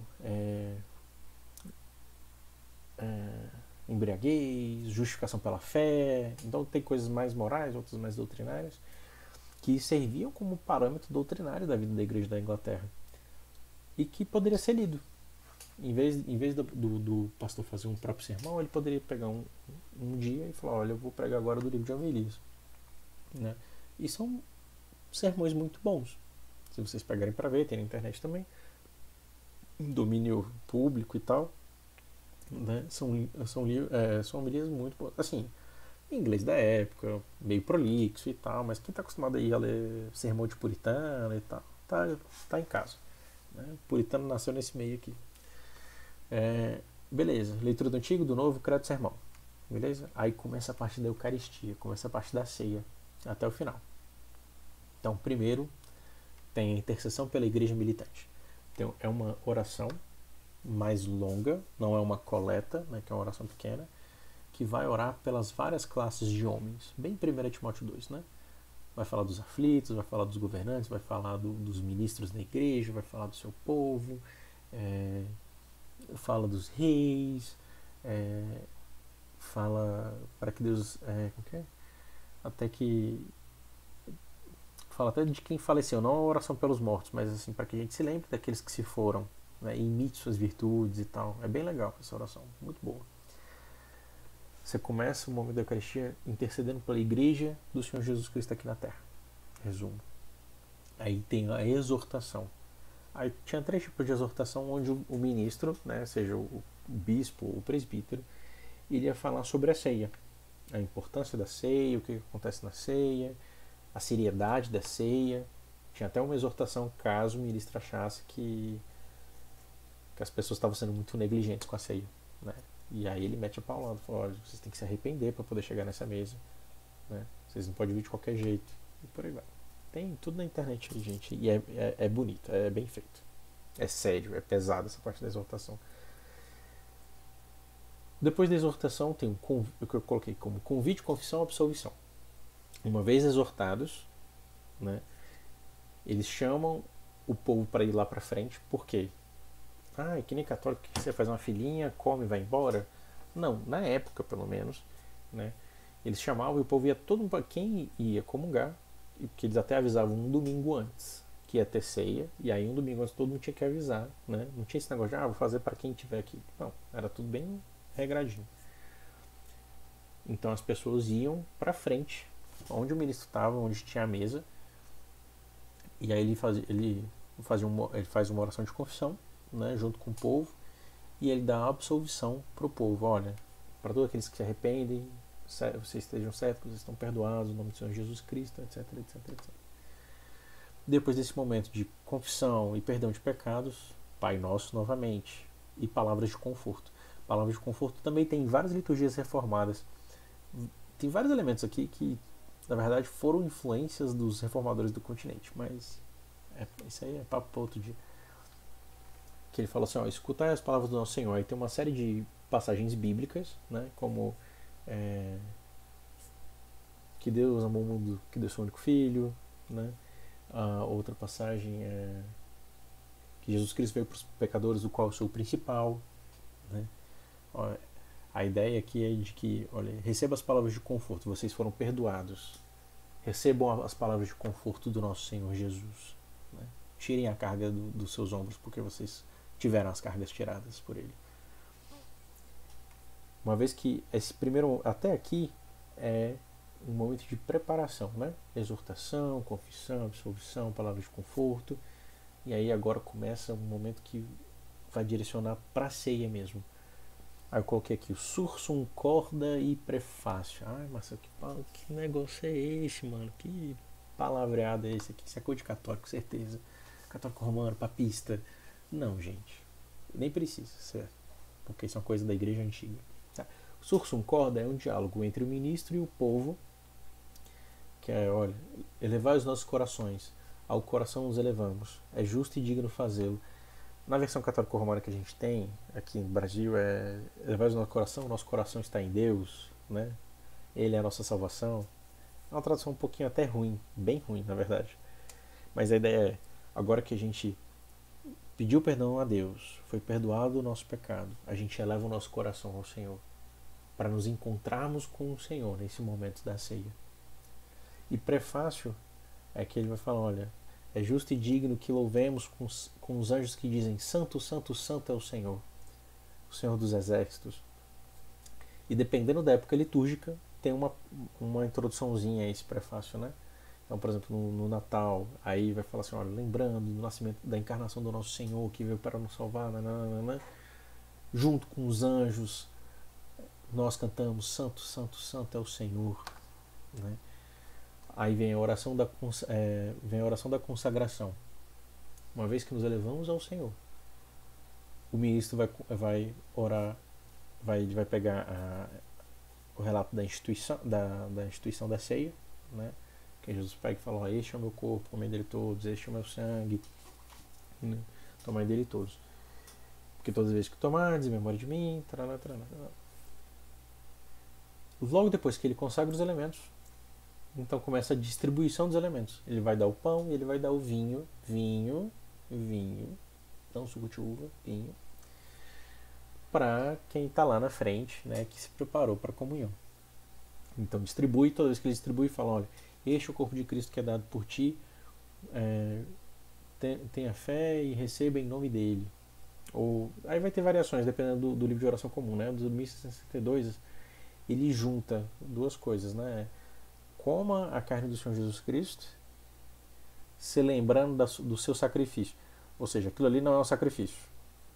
embriaguez, justificação pela fé. Então tem coisas mais morais, outras mais doutrinárias, que serviam como parâmetro doutrinário da vida da Igreja da Inglaterra e que poderia ser lido. Em vez do pastor fazer um próprio sermão, ele poderia pegar um dia e falar: olha, eu vou pregar agora do livro de homilias, né? E são sermões muito bons. Se vocês pegarem para ver, tem na internet também, em domínio público e tal, né? São homilias muito boas. Assim, em inglês da época, meio prolixo e tal, mas quem está acostumado aí a ler sermão de puritano e tal, tá em casa, né? Puritano nasceu nesse meio aqui. Beleza, leitura do Antigo, do Novo, Credo, sermão. Beleza? Aí começa a parte da Eucaristia, começa a parte da ceia, até o final. Então, primeiro, tem a intercessão pela igreja militante. Então, é uma oração mais longa, não é uma coleta, né, que é uma oração pequena, que vai orar pelas várias classes de homens, bem 1 Timóteo 2, né? Vai falar dos aflitos, vai falar dos governantes, vai falar dos ministros da igreja, vai falar do seu povo, fala dos reis, fala para que Deus, até que fala até de quem faleceu, não a oração pelos mortos, mas assim para que a gente se lembre daqueles que se foram, né, e imite suas virtudes e tal. É bem legal essa oração, muito boa. Você começa o momento da Eucaristia intercedendo pela igreja do Senhor Jesus Cristo aqui na Terra. Resumo. Aí tem a exortação. Aí tinha 3 tipos de exortação, onde o ministro, né, seja o bispo ou o presbítero, iria falar sobre a ceia. A importância da ceia, o que acontece na ceia, a seriedade da ceia. Tinha até uma exortação caso o ministro achasse que as pessoas estavam sendo muito negligentes com a ceia, né? E aí ele mete a pau lá, fala: olha, vocês têm que se arrepender para poder chegar nessa mesa, né? Vocês não podem vir de qualquer jeito. E por aí vai. Tem tudo na internet aí, gente. E é bonito, é bem feito. É sério, é pesado essa parte da exortação. Depois da exortação tem o que eu coloquei como convite, confissão, absolvição. Uma vez exortados, né, eles chamam o povo para ir lá para frente. Por quê? É que nem católico, que você faz uma filhinha, come e vai embora. Não, na época pelo menos, né, eles chamavam e o povo ia todo mundo, quem ia comungar, que eles até avisavam um domingo antes que ia ter ceia, e aí um domingo antes todo mundo tinha que avisar, né? Não tinha esse negócio de vou fazer para quem estiver aqui. Não, era tudo bem regradinho. Então as pessoas iam para frente, onde o ministro estava, onde tinha a mesa, e aí ele faz uma oração de confissão, né, junto com o povo, e ele dá a absolvição para o povo. Olha, para todos aqueles que se arrependem, vocês estejam certos, vocês estão perdoados, no nome do Senhor Jesus Cristo, etc, etc, etc. Depois desse momento de confissão e perdão de pecados, Pai Nosso novamente, e palavras de conforto. Palavras de conforto também tem várias liturgias reformadas. Tem vários elementos aqui que, na verdade, foram influências dos reformadores do continente, mas isso aí é papo para outro dia. Que ele fala assim: escutai as palavras do nosso Senhor. E tem uma série de passagens bíblicas, né, como que Deus amou o mundo, que deu seu único filho, né? A outra passagem é que Jesus Cristo veio para os pecadores, do qual eu sou o principal, né? A ideia aqui é de que, olha, receba as palavras de conforto, vocês foram perdoados. Recebam as palavras de conforto do nosso Senhor Jesus, né? Tirem a carga dos seus ombros, porque vocês tiveram as cargas tiradas por Ele. Uma vez que esse primeiro, até aqui, é um momento de preparação, né? Exortação, confissão, absolvição, palavra de conforto. E aí agora começa um momento que vai direcionar para a ceia mesmo. Aí eu coloquei aqui o sursum, corda e prefácio. Ai, Marcelo, que negócio é esse, mano? Que palavreado é esse aqui? Isso é coisa de católico, certeza. Católico romano, papista. Não, gente. Nem precisa, certo? Porque isso é uma coisa da igreja antiga. Tá? O sursum corda é um diálogo entre o ministro e o povo, que é, olha, elevar os nossos corações. Ao coração nos elevamos. É justo e digno fazê-lo. Na versão católico-romana que a gente tem aqui no Brasil é elevar o nosso coração está em Deus, né? Ele é a nossa salvação. É uma tradução um pouquinho até ruim, bem ruim na verdade. Mas a ideia é, agora que a gente pediu perdão a Deus, foi perdoado o nosso pecado, a gente eleva o nosso coração ao Senhor, para nos encontrarmos com o Senhor nesse momento da ceia. E prefácio é que ele vai falar, olha, é justo e digno que louvemos com os anjos que dizem Santo, Santo, Santo é o Senhor dos exércitos. E dependendo da época litúrgica, tem uma introduçãozinha a esse prefácio, né? Então, por exemplo, no Natal, aí vai falar assim, olha, lembrando do nascimento, da encarnação do nosso Senhor que veio para nos salvar, nananana, junto com os anjos, nós cantamos Santo, Santo, Santo é o Senhor, né? Aí vem a oração da consagração. Uma vez que nos elevamos ao Senhor, o ministro vai orar, ele vai pegar o relato da instituição da ceia, né? Que Jesus pega e fala, este é o meu corpo, comei dele todos, este é o meu sangue, né? Tomai dele todos. Porque todas as vezes que tomardes, em memória de mim, tarana, tarana. Logo depois que ele consagra os elementos, então começa a distribuição dos elementos. Ele vai dar o pão e ele vai dar o vinho, não suco de uva, vinho, para quem está lá na frente, né, que se preparou para a comunhão. Então distribui, toda vez que ele distribui, fala, olha, este é o corpo de Cristo que é dado por ti, tenha fé e receba em nome dele. Ou, aí vai ter variações, dependendo do livro de oração comum, né? Do 1062, ele junta duas coisas, né? Coma a carne do Senhor Jesus Cristo, se lembrando do seu sacrifício. Ou seja, aquilo ali não é um sacrifício,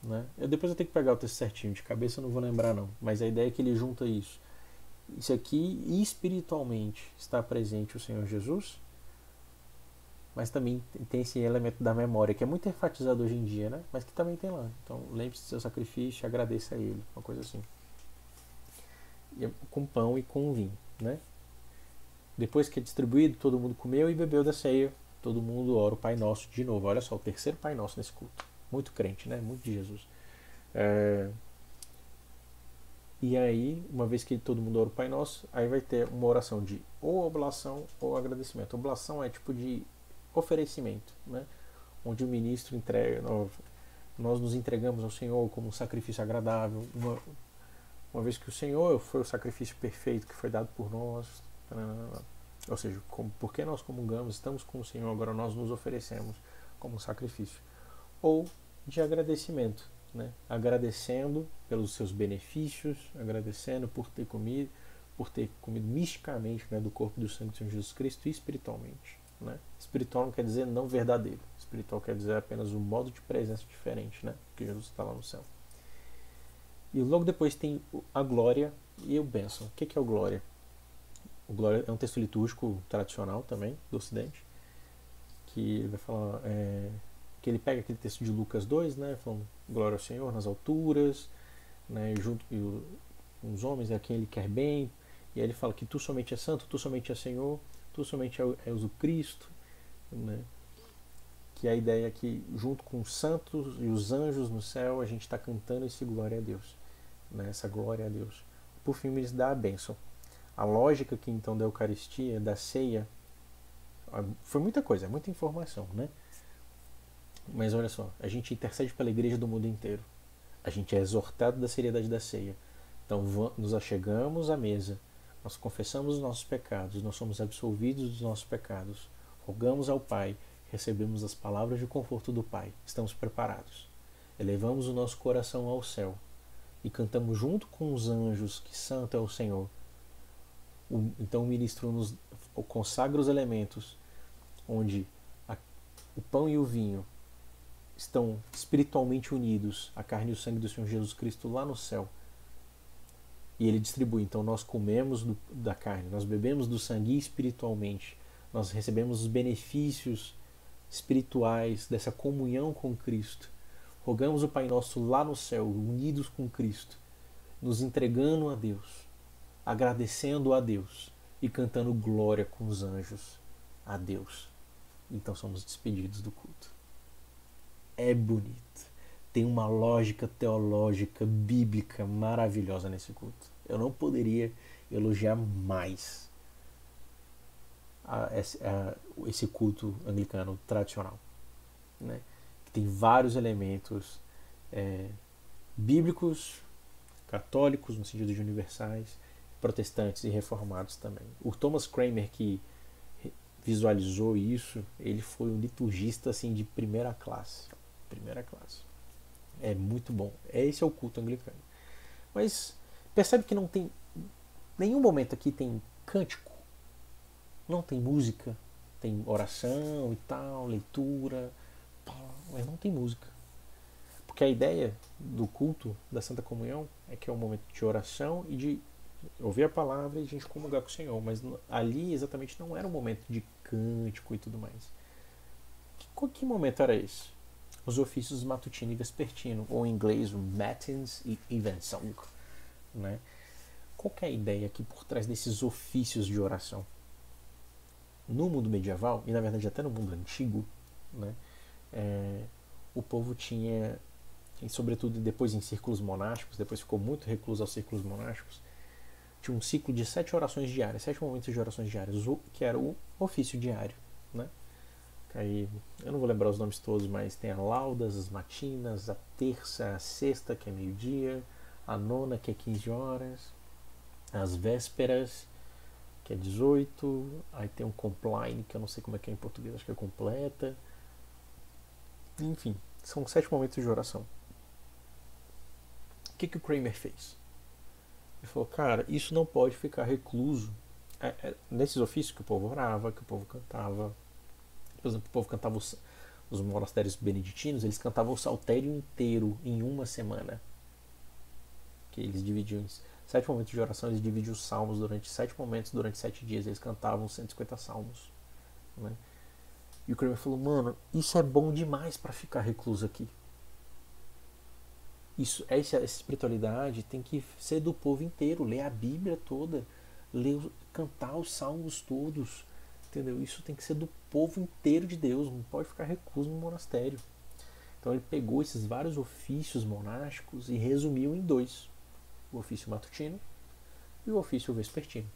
né? Depois eu tenho que pegar o texto certinho, de cabeça eu não vou lembrar não. Mas a ideia é que ele junta isso. Isso aqui, espiritualmente, está presente o Senhor Jesus, mas também tem esse elemento da memória, que é muito enfatizado hoje em dia, né? Mas que também tem lá. Então, lembre-se do seu sacrifício e agradeça a ele, uma coisa assim. E com pão e com vinho, né? Depois que é distribuído, todo mundo comeu e bebeu da ceia. Todo mundo ora o Pai Nosso de novo. Olha só, o terceiro Pai Nosso nesse culto. Muito crente, né? Muito de Jesus. E aí, uma vez que todo mundo ora o Pai Nosso, aí vai ter uma oração de ou oblação ou agradecimento. Oblação é tipo de oferecimento, né? Onde o ministro entrega, nós nos entregamos ao Senhor como um sacrifício agradável, uma vez que o Senhor foi o sacrifício perfeito que foi dado por nós, ou seja, porque nós comungamos, estamos com o Senhor, agora nós nos oferecemos como um sacrifício. Ou de agradecimento, né? Agradecendo pelos seus benefícios, agradecendo por ter comido misticamente, né, do corpo e do sangue do Senhor Jesus Cristo, e espiritualmente, né? Espiritual não quer dizer não verdadeiro, espiritual quer dizer apenas um modo de presença diferente, né? Porque Jesus está lá no céu. E logo depois tem a glória e o bênção. O que é o glória? O glória é um texto litúrgico tradicional também do Ocidente, que ele vai falar, que ele pega aquele texto de Lucas 2, né, falando glória ao Senhor nas alturas, né, junto com os homens, a quem ele quer bem, e aí ele fala que tu somente é santo, tu somente é Senhor, tu somente és o Cristo, né, que a ideia é que junto com os santos e os anjos no céu a gente está cantando esse glória a Deus, né, essa glória a Deus. Por fim, eles dão a bênção. A lógica aqui então da Eucaristia, da ceia, foi muita coisa, muita informação, né? Mas olha só, a gente intercede pela igreja do mundo inteiro. A gente é exortado da seriedade da ceia. Então nos achegamos à mesa, nós confessamos os nossos pecados, nós somos absolvidos dos nossos pecados, rogamos ao Pai, recebemos as palavras de conforto do Pai, estamos preparados. Elevamos o nosso coração ao céu e cantamos junto com os anjos que santo é o Senhor. Então o ministro nos consagra os elementos onde o pão e o vinho estão espiritualmente unidos, a carne e o sangue do Senhor Jesus Cristo lá no céu. E ele distribui. Então nós comemos da carne, nós bebemos do sangue espiritualmente, nós recebemos os benefícios espirituais dessa comunhão com Cristo. Rogamos o Pai Nosso lá no céu, unidos com Cristo, nos entregando a Deus, agradecendo a Deus e cantando glória com os anjos a Deus. Então somos despedidos do culto. É bonito. Tem uma lógica teológica, bíblica maravilhosa nesse culto. Eu não poderia elogiar mais esse culto anglicano tradicional, né? Que tem vários elementos bíblicos, católicos no sentido de universais, protestantes e reformados também. O Thomas Cranmer, que visualizou isso, ele foi um liturgista assim de primeira classe. É muito bom. Esse é o culto anglicano. Mas percebe que não tem nenhum momento aqui tem cântico, não tem música, tem oração e tal, leitura, mas não tem música. Porque a ideia do culto da Santa Comunhão é que é um momento de oração e de ouvir a palavra e a gente comungar com o Senhor, mas ali exatamente não era um momento de cântico e tudo mais. Que momento era esse? Os ofícios matutino e vespertino, ou em inglês o Matins e Evensong, né? Qual que é a ideia aqui por trás desses ofícios de oração? No mundo medieval, e na verdade até no mundo antigo, né, o povo tinha, e sobretudo depois em círculos monásticos, depois ficou muito recluso aos círculos monásticos, tinha um ciclo de 7 orações diárias, 7 momentos de orações diárias, que era o ofício diário, né? Aí, eu não vou lembrar os nomes todos, mas tem a laudas, as matinas, a terça, a sexta, que é meio-dia, a nona, que é 15 horas, as vésperas, que é 18, aí tem um compline, que eu não sei como é que é em português, acho que é completa. Enfim, são 7 momentos de oração. O que o Cranmer fez? Ele falou, cara, isso não pode ficar recluso. Nesses ofícios que o povo orava, que o povo cantava. Por exemplo, o povo cantava os monastérios beneditinos, eles cantavam o saltério inteiro em uma semana. Que eles dividiam em 7 momentos de oração, eles dividiam os salmos durante 7 momentos, durante 7 dias. Eles cantavam 150 salmos, né? E o Cranmer falou, mano, isso é bom demais para ficar recluso aqui. Essa espiritualidade tem que ser do povo inteiro, ler a Bíblia toda, cantar os salmos todos, entendeu? Isso tem que ser do povo inteiro de Deus, não pode ficar recluso no monastério. Então ele pegou esses vários ofícios monásticos e resumiu em 2: o ofício matutino e o ofício vespertino,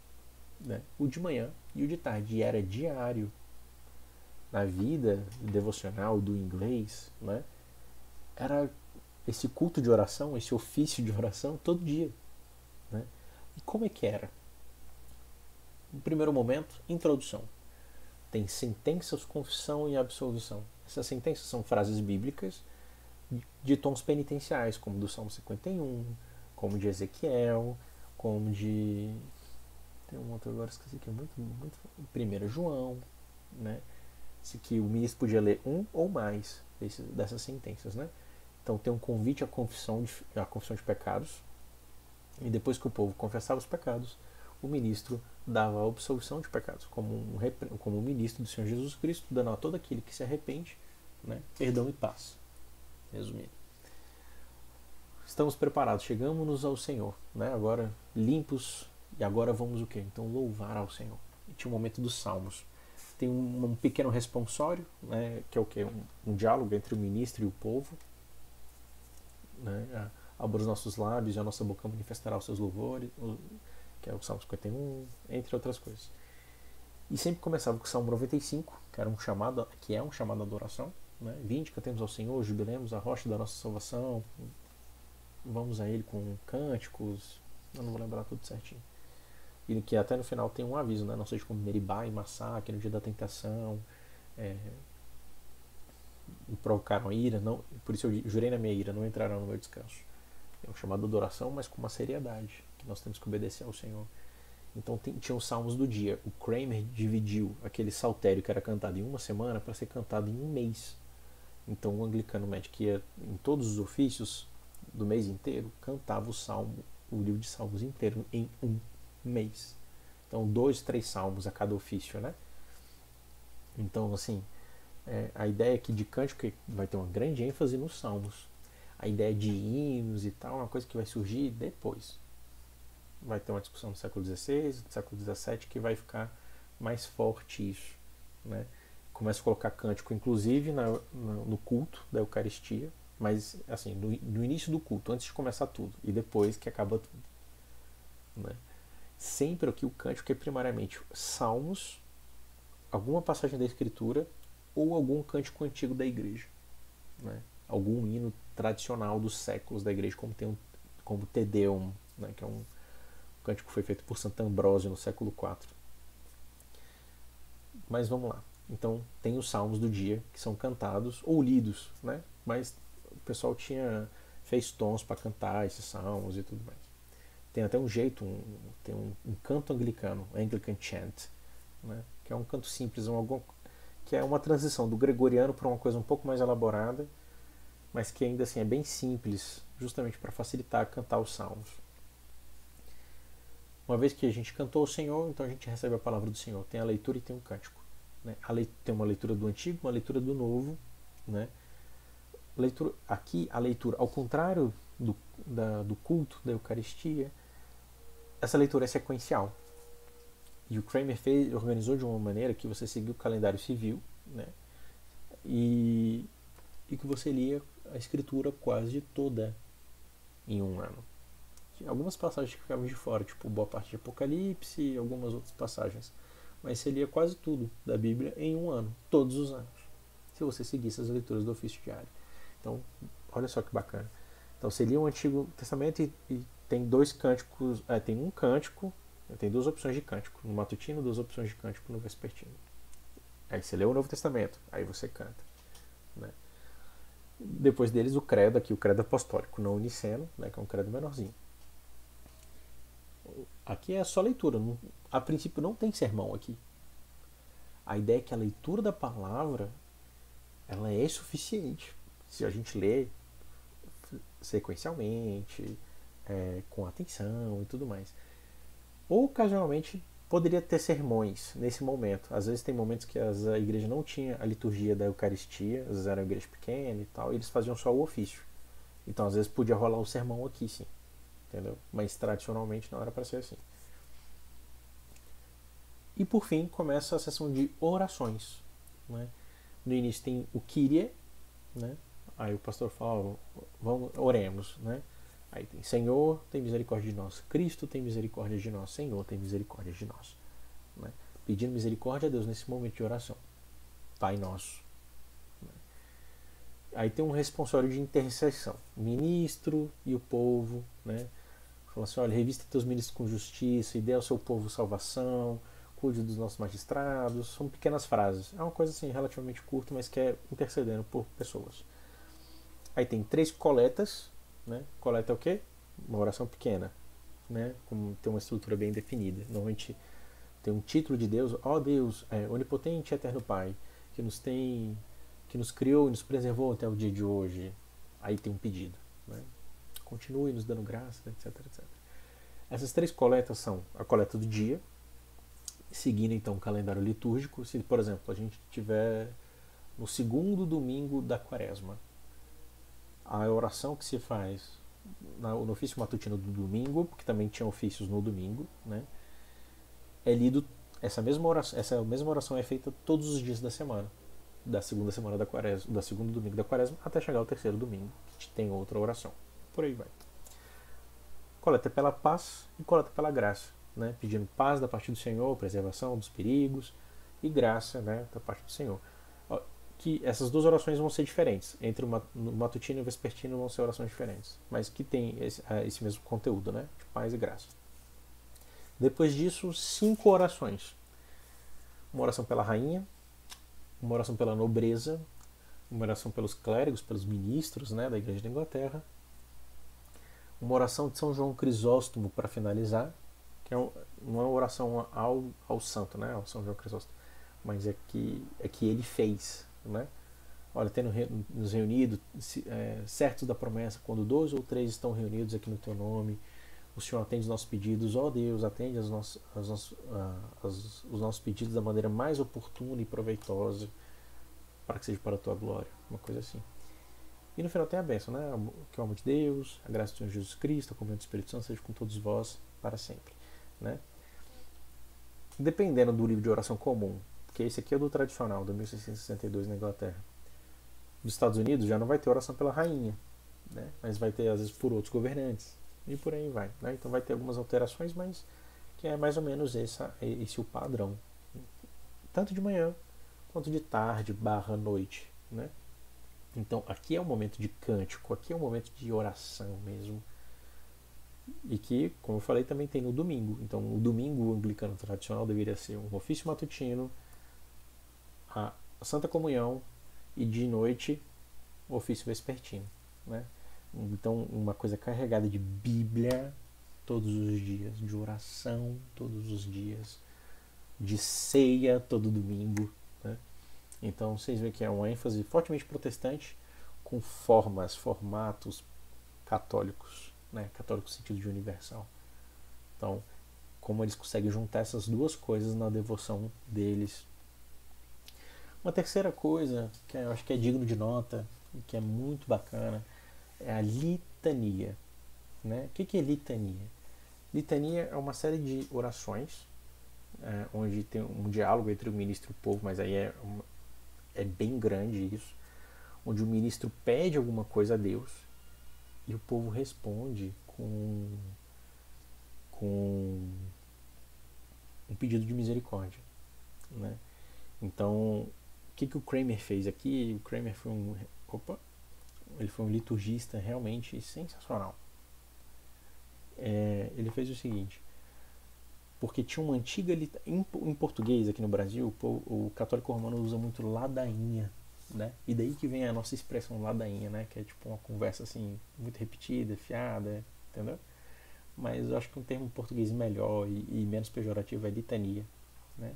né? O de manhã e o de tarde, e era diário. Na vida devocional do inglês, né, era esse culto de oração, esse ofício de oração todo dia, né? E como é que era? No primeiro momento, introdução. Tem sentenças, confissão e absolvição. Essas sentenças são frases bíblicas de tons penitenciais, como do Salmo 51, como de Ezequiel, como de... tem um outro agora, esqueci que é muito... 1 João, né? Que o ministro podia ler um ou mais dessas sentenças, né? Então tem um convite à confissão de pecados, e depois que o povo confessava os pecados, o ministro dava a absolvição de pecados, como o ministro do Senhor Jesus Cristo, dando a todo aquele que se arrepende, né, perdão e paz. Resumindo, estamos preparados, chegamos ao Senhor, né, agora limpos, e agora vamos o quê? Então louvar ao Senhor. E tinha o momento dos salmos. Tem um pequeno responsório, né, que é o quê? Um diálogo entre o ministro e o povo, né? Abra os nossos lábios e a nossa boca manifestará os seus louvores, que é o Salmo 51, entre outras coisas. E sempre começava com o Salmo 95, que é um chamado à adoração, né? Vinde, cantemos ao Senhor, jubilemos a rocha da nossa salvação, vamos a Ele com cânticos, eu não vou lembrar tudo certinho. E que até no final tem um aviso, né? Não seja como Meribá e Massá, que no dia da tentação provocaram a ira, não, por isso eu jurei na minha ira, não entrarão no meu descanso. É um chamado de adoração, mas com uma seriedade, que nós temos que obedecer ao Senhor. Então tinha os salmos do dia. O Kramer dividiu aquele saltério que era cantado em uma semana para ser cantado em um mês. Então o anglicano médio, que ia em todos os ofícios do mês inteiro, cantava o livro de salmos inteiro em um mês. Então 2, 3 salmos a cada ofício, né? Então, assim, a ideia aqui de cântico vai ter uma grande ênfase nos salmos. A ideia de hinos e tal é uma coisa que vai surgir depois. Vai ter uma discussão no século XVI, no século XVII, que vai ficar mais forte isso, né? Começa a colocar cântico, inclusive no culto da Eucaristia, mas assim, no início do culto, antes de começar tudo, e depois que acaba tudo, né? Sempre aqui o cântico é primariamente salmos, alguma passagem da Escritura ou algum cântico antigo da igreja, né? Algum hino tradicional dos séculos da igreja, como Te Deum, né? Que é um cântico que foi feito por Santo Ambrósio no século IV. Mas vamos lá. Então tem os salmos do dia que são cantados ou lidos, né? Mas o pessoal fez tons para cantar esses salmos e tudo mais. Tem até um jeito, tem um canto anglicano, Anglican Chant, né? Que é um canto simples, que é uma transição do gregoriano para uma coisa um pouco mais elaborada, mas que ainda assim é bem simples, justamente para facilitar cantar os salmos. Uma vez que a gente cantou o Senhor, então a gente recebe a palavra do Senhor. Tem a leitura e tem um cântico, né? Tem uma leitura do Antigo, uma leitura do Novo, né? Aqui a leitura, ao contrário do culto da Eucaristia, essa leitura é sequencial. E o Kramer organizou de uma maneira que você seguia o calendário civil, né? E que você lia a Escritura quase toda em um ano. Algumas passagens que ficavam de fora, tipo boa parte de Apocalipse e algumas outras passagens. Mas você lia quase tudo da Bíblia em um ano, todos os anos, se você seguisse as leituras do ofício diário. Então, olha só que bacana. Então, você lia o Antigo Testamento e tem dois cânticos, tem um cântico, tem duas opções de cântico, no matutino, duas opções de cântico no vespertino. Aí você lê o Novo Testamento, aí você canta, né? Depois deles o credo aqui, o credo apostólico, não uniceno, né, que é um credo menorzinho. Aqui é só leitura, a princípio não tem sermão aqui. A ideia é que a leitura da palavra ela é suficiente. Se a gente lê sequencialmente, com atenção e tudo mais. Ou ocasionalmente poderia ter sermões nesse momento. Às vezes tem momentos que a igreja não tinha a liturgia da Eucaristia, às vezes era uma igreja pequena e tal, e eles faziam só o ofício. Então às vezes podia rolar o sermão aqui, sim. Entendeu? Mas tradicionalmente não era para ser assim. E por fim começa a sessão de orações, né? No início tem o Kyrie, né? Aí o pastor fala, vamos, oremos, né? Aí tem Senhor, tem misericórdia de nós. Cristo, tem misericórdia de nós. Senhor, tem misericórdia de nós, né? Pedindo misericórdia a Deus nesse momento de oração. Pai nosso. Aí tem um responsório de intercessão. O ministro e o povo, né? Fala assim, olha, revista teus ministros com justiça e dê ao seu povo salvação, cuide dos nossos magistrados. São pequenas frases. É uma coisa assim relativamente curta, mas que é intercedendo por pessoas. Aí tem 3 coletas, né? Coleta é o quê? Uma oração pequena, né? Como tem uma estrutura bem definida. Normalmente tem um título de Deus, ó Deus, onipotente e eterno Pai, que nos criou e nos preservou até o dia de hoje. Aí tem um pedido, né? Continue nos dando graça, etc, etc. Essas 3 coletas são a coleta do dia, seguindo então o calendário litúrgico. Se, por exemplo, a gente tiver no segundo domingo da quaresma, a oração que se faz no ofício matutino do domingo, porque também tinha ofícios no domingo, né? É lido, essa mesma oração é feita todos os dias da semana, da segunda semana da quaresma, da segundo domingo da quaresma até chegar ao terceiro domingo, que tem outra oração. Por aí vai. Coleta pela paz e coleta pela graça, né? Pedindo paz da parte do Senhor, preservação dos perigos e graça, né, da parte do Senhor. Que essas duas orações vão ser diferentes. Entre o matutino e o vespertino vão ser orações diferentes, mas que tem esse mesmo conteúdo, né, de paz e graça. Depois disso, 5 orações. Uma oração pela rainha, uma oração pela nobreza, uma oração pelos clérigos, pelos ministros, né, da Igreja da Inglaterra, uma oração de São João Crisóstomo para finalizar, que não é uma oração ao santo, né? Ao São João Crisóstomo, mas é que ele fez, né? Olha, tendo nos reunido, certos da promessa, quando 2 ou 3 estão reunidos aqui no teu nome, o Senhor atende os nossos pedidos, ó Deus, atende os nossos pedidos da maneira mais oportuna e proveitosa, para que seja para a tua glória, uma coisa assim. E no final tem a bênção, né? Que o amor de Deus, a graça do Senhor Jesus Cristo, a comunhão do Espírito Santo seja com todos vós para sempre, né? Dependendo do livro de oração comum, porque esse aqui é do tradicional, do 1662 na Inglaterra. Nos Estados Unidos já não vai ter oração pela rainha, né? Mas vai ter às vezes por outros governantes e por aí vai, né? Então vai ter algumas alterações, mas que é mais ou menos esse o padrão, tanto de manhã quanto de tarde / noite, né? Então aqui é um momento de cântico, aqui é um momento de oração mesmo, e que, como eu falei, também tem no domingo. Então o domingo anglicano tradicional deveria ser um ofício matutino, a Santa Comunhão e de noite o ofício vespertino, né? Então uma coisa carregada de Bíblia todos os dias, de oração todos os dias, de ceia todo domingo, né? Então vocês veem que é uma ênfase fortemente protestante com formatos católicos, né? Católico no sentido de universal. Então, como eles conseguem juntar essas duas coisas na devoção deles. Uma terceira coisa que eu acho que é digno de nota e que é muito bacana é a litania, né? O que é litania? Litania é uma série de orações onde tem um diálogo entre o ministro e o povo, mas aí é bem grande isso, onde o ministro pede alguma coisa a Deus e o povo responde com um pedido de misericórdia, né? Então, o que o Kramer fez aqui? O Kramer foi ele foi um liturgista realmente sensacional. Ele fez o seguinte, porque tinha uma antiga em português aqui no Brasil, o católico romano usa muito ladainha, né? E daí que vem a nossa expressão ladainha, né? Que é tipo uma conversa assim muito repetida, fiada, entendeu? Mas eu acho que um termo em português melhor e menos pejorativo é litania, né?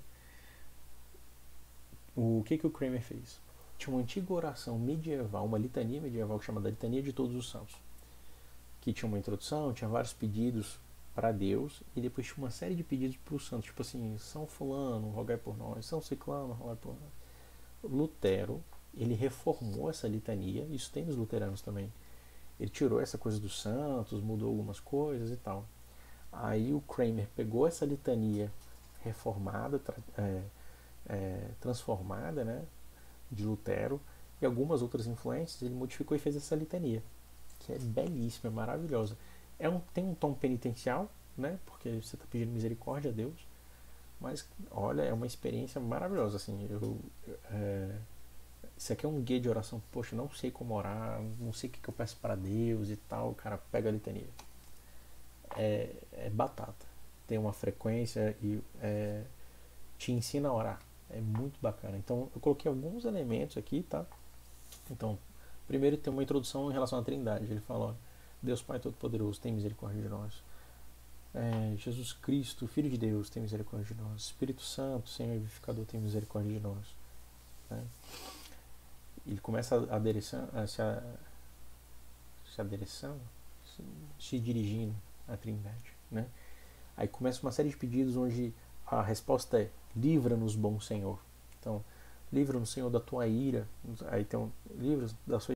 O que o Kramer fez? Tinha uma antiga oração medieval, uma litania medieval chamada Litania de Todos os Santos, que tinha uma introdução, tinha vários pedidos para Deus e depois tinha uma série de pedidos para os santos, tipo assim, São Fulano, rogai por nós, São Ciclano, rogai por nós. Lutero, ele reformou essa litania, isso tem nos luteranos também. Ele tirou essa coisa dos santos, mudou algumas coisas e tal. Aí o Kramer pegou essa litania reformada, transformada, né, de Lutero, e algumas outras influências, ele modificou e fez essa litania, que é belíssima, é maravilhosa. Tem um tom penitencial, né, porque você está pedindo misericórdia a Deus, mas olha, é uma experiência maravilhosa, assim. Isso aqui é um guia de oração. Poxa, não sei como orar, não sei o que eu peço para Deus e tal. O cara pega a litania, é batata, tem uma frequência e te ensina a orar, é muito bacana. Então eu coloquei alguns elementos aqui, tá? Então, primeiro tem uma introdução em relação à Trindade. Ele fala, ó, Deus Pai Todo-Poderoso, tem misericórdia de nós. Jesus Cristo, Filho de Deus, tem misericórdia de nós. Espírito Santo, Senhor vivificador, tem misericórdia de nós, né? Ele começa se dirigindo à Trindade, né? Aí começa uma série de pedidos onde a resposta é: livra-nos, bom Senhor. Então, livra-nos, Senhor, da tua ira. Aí tem livra-nos da sua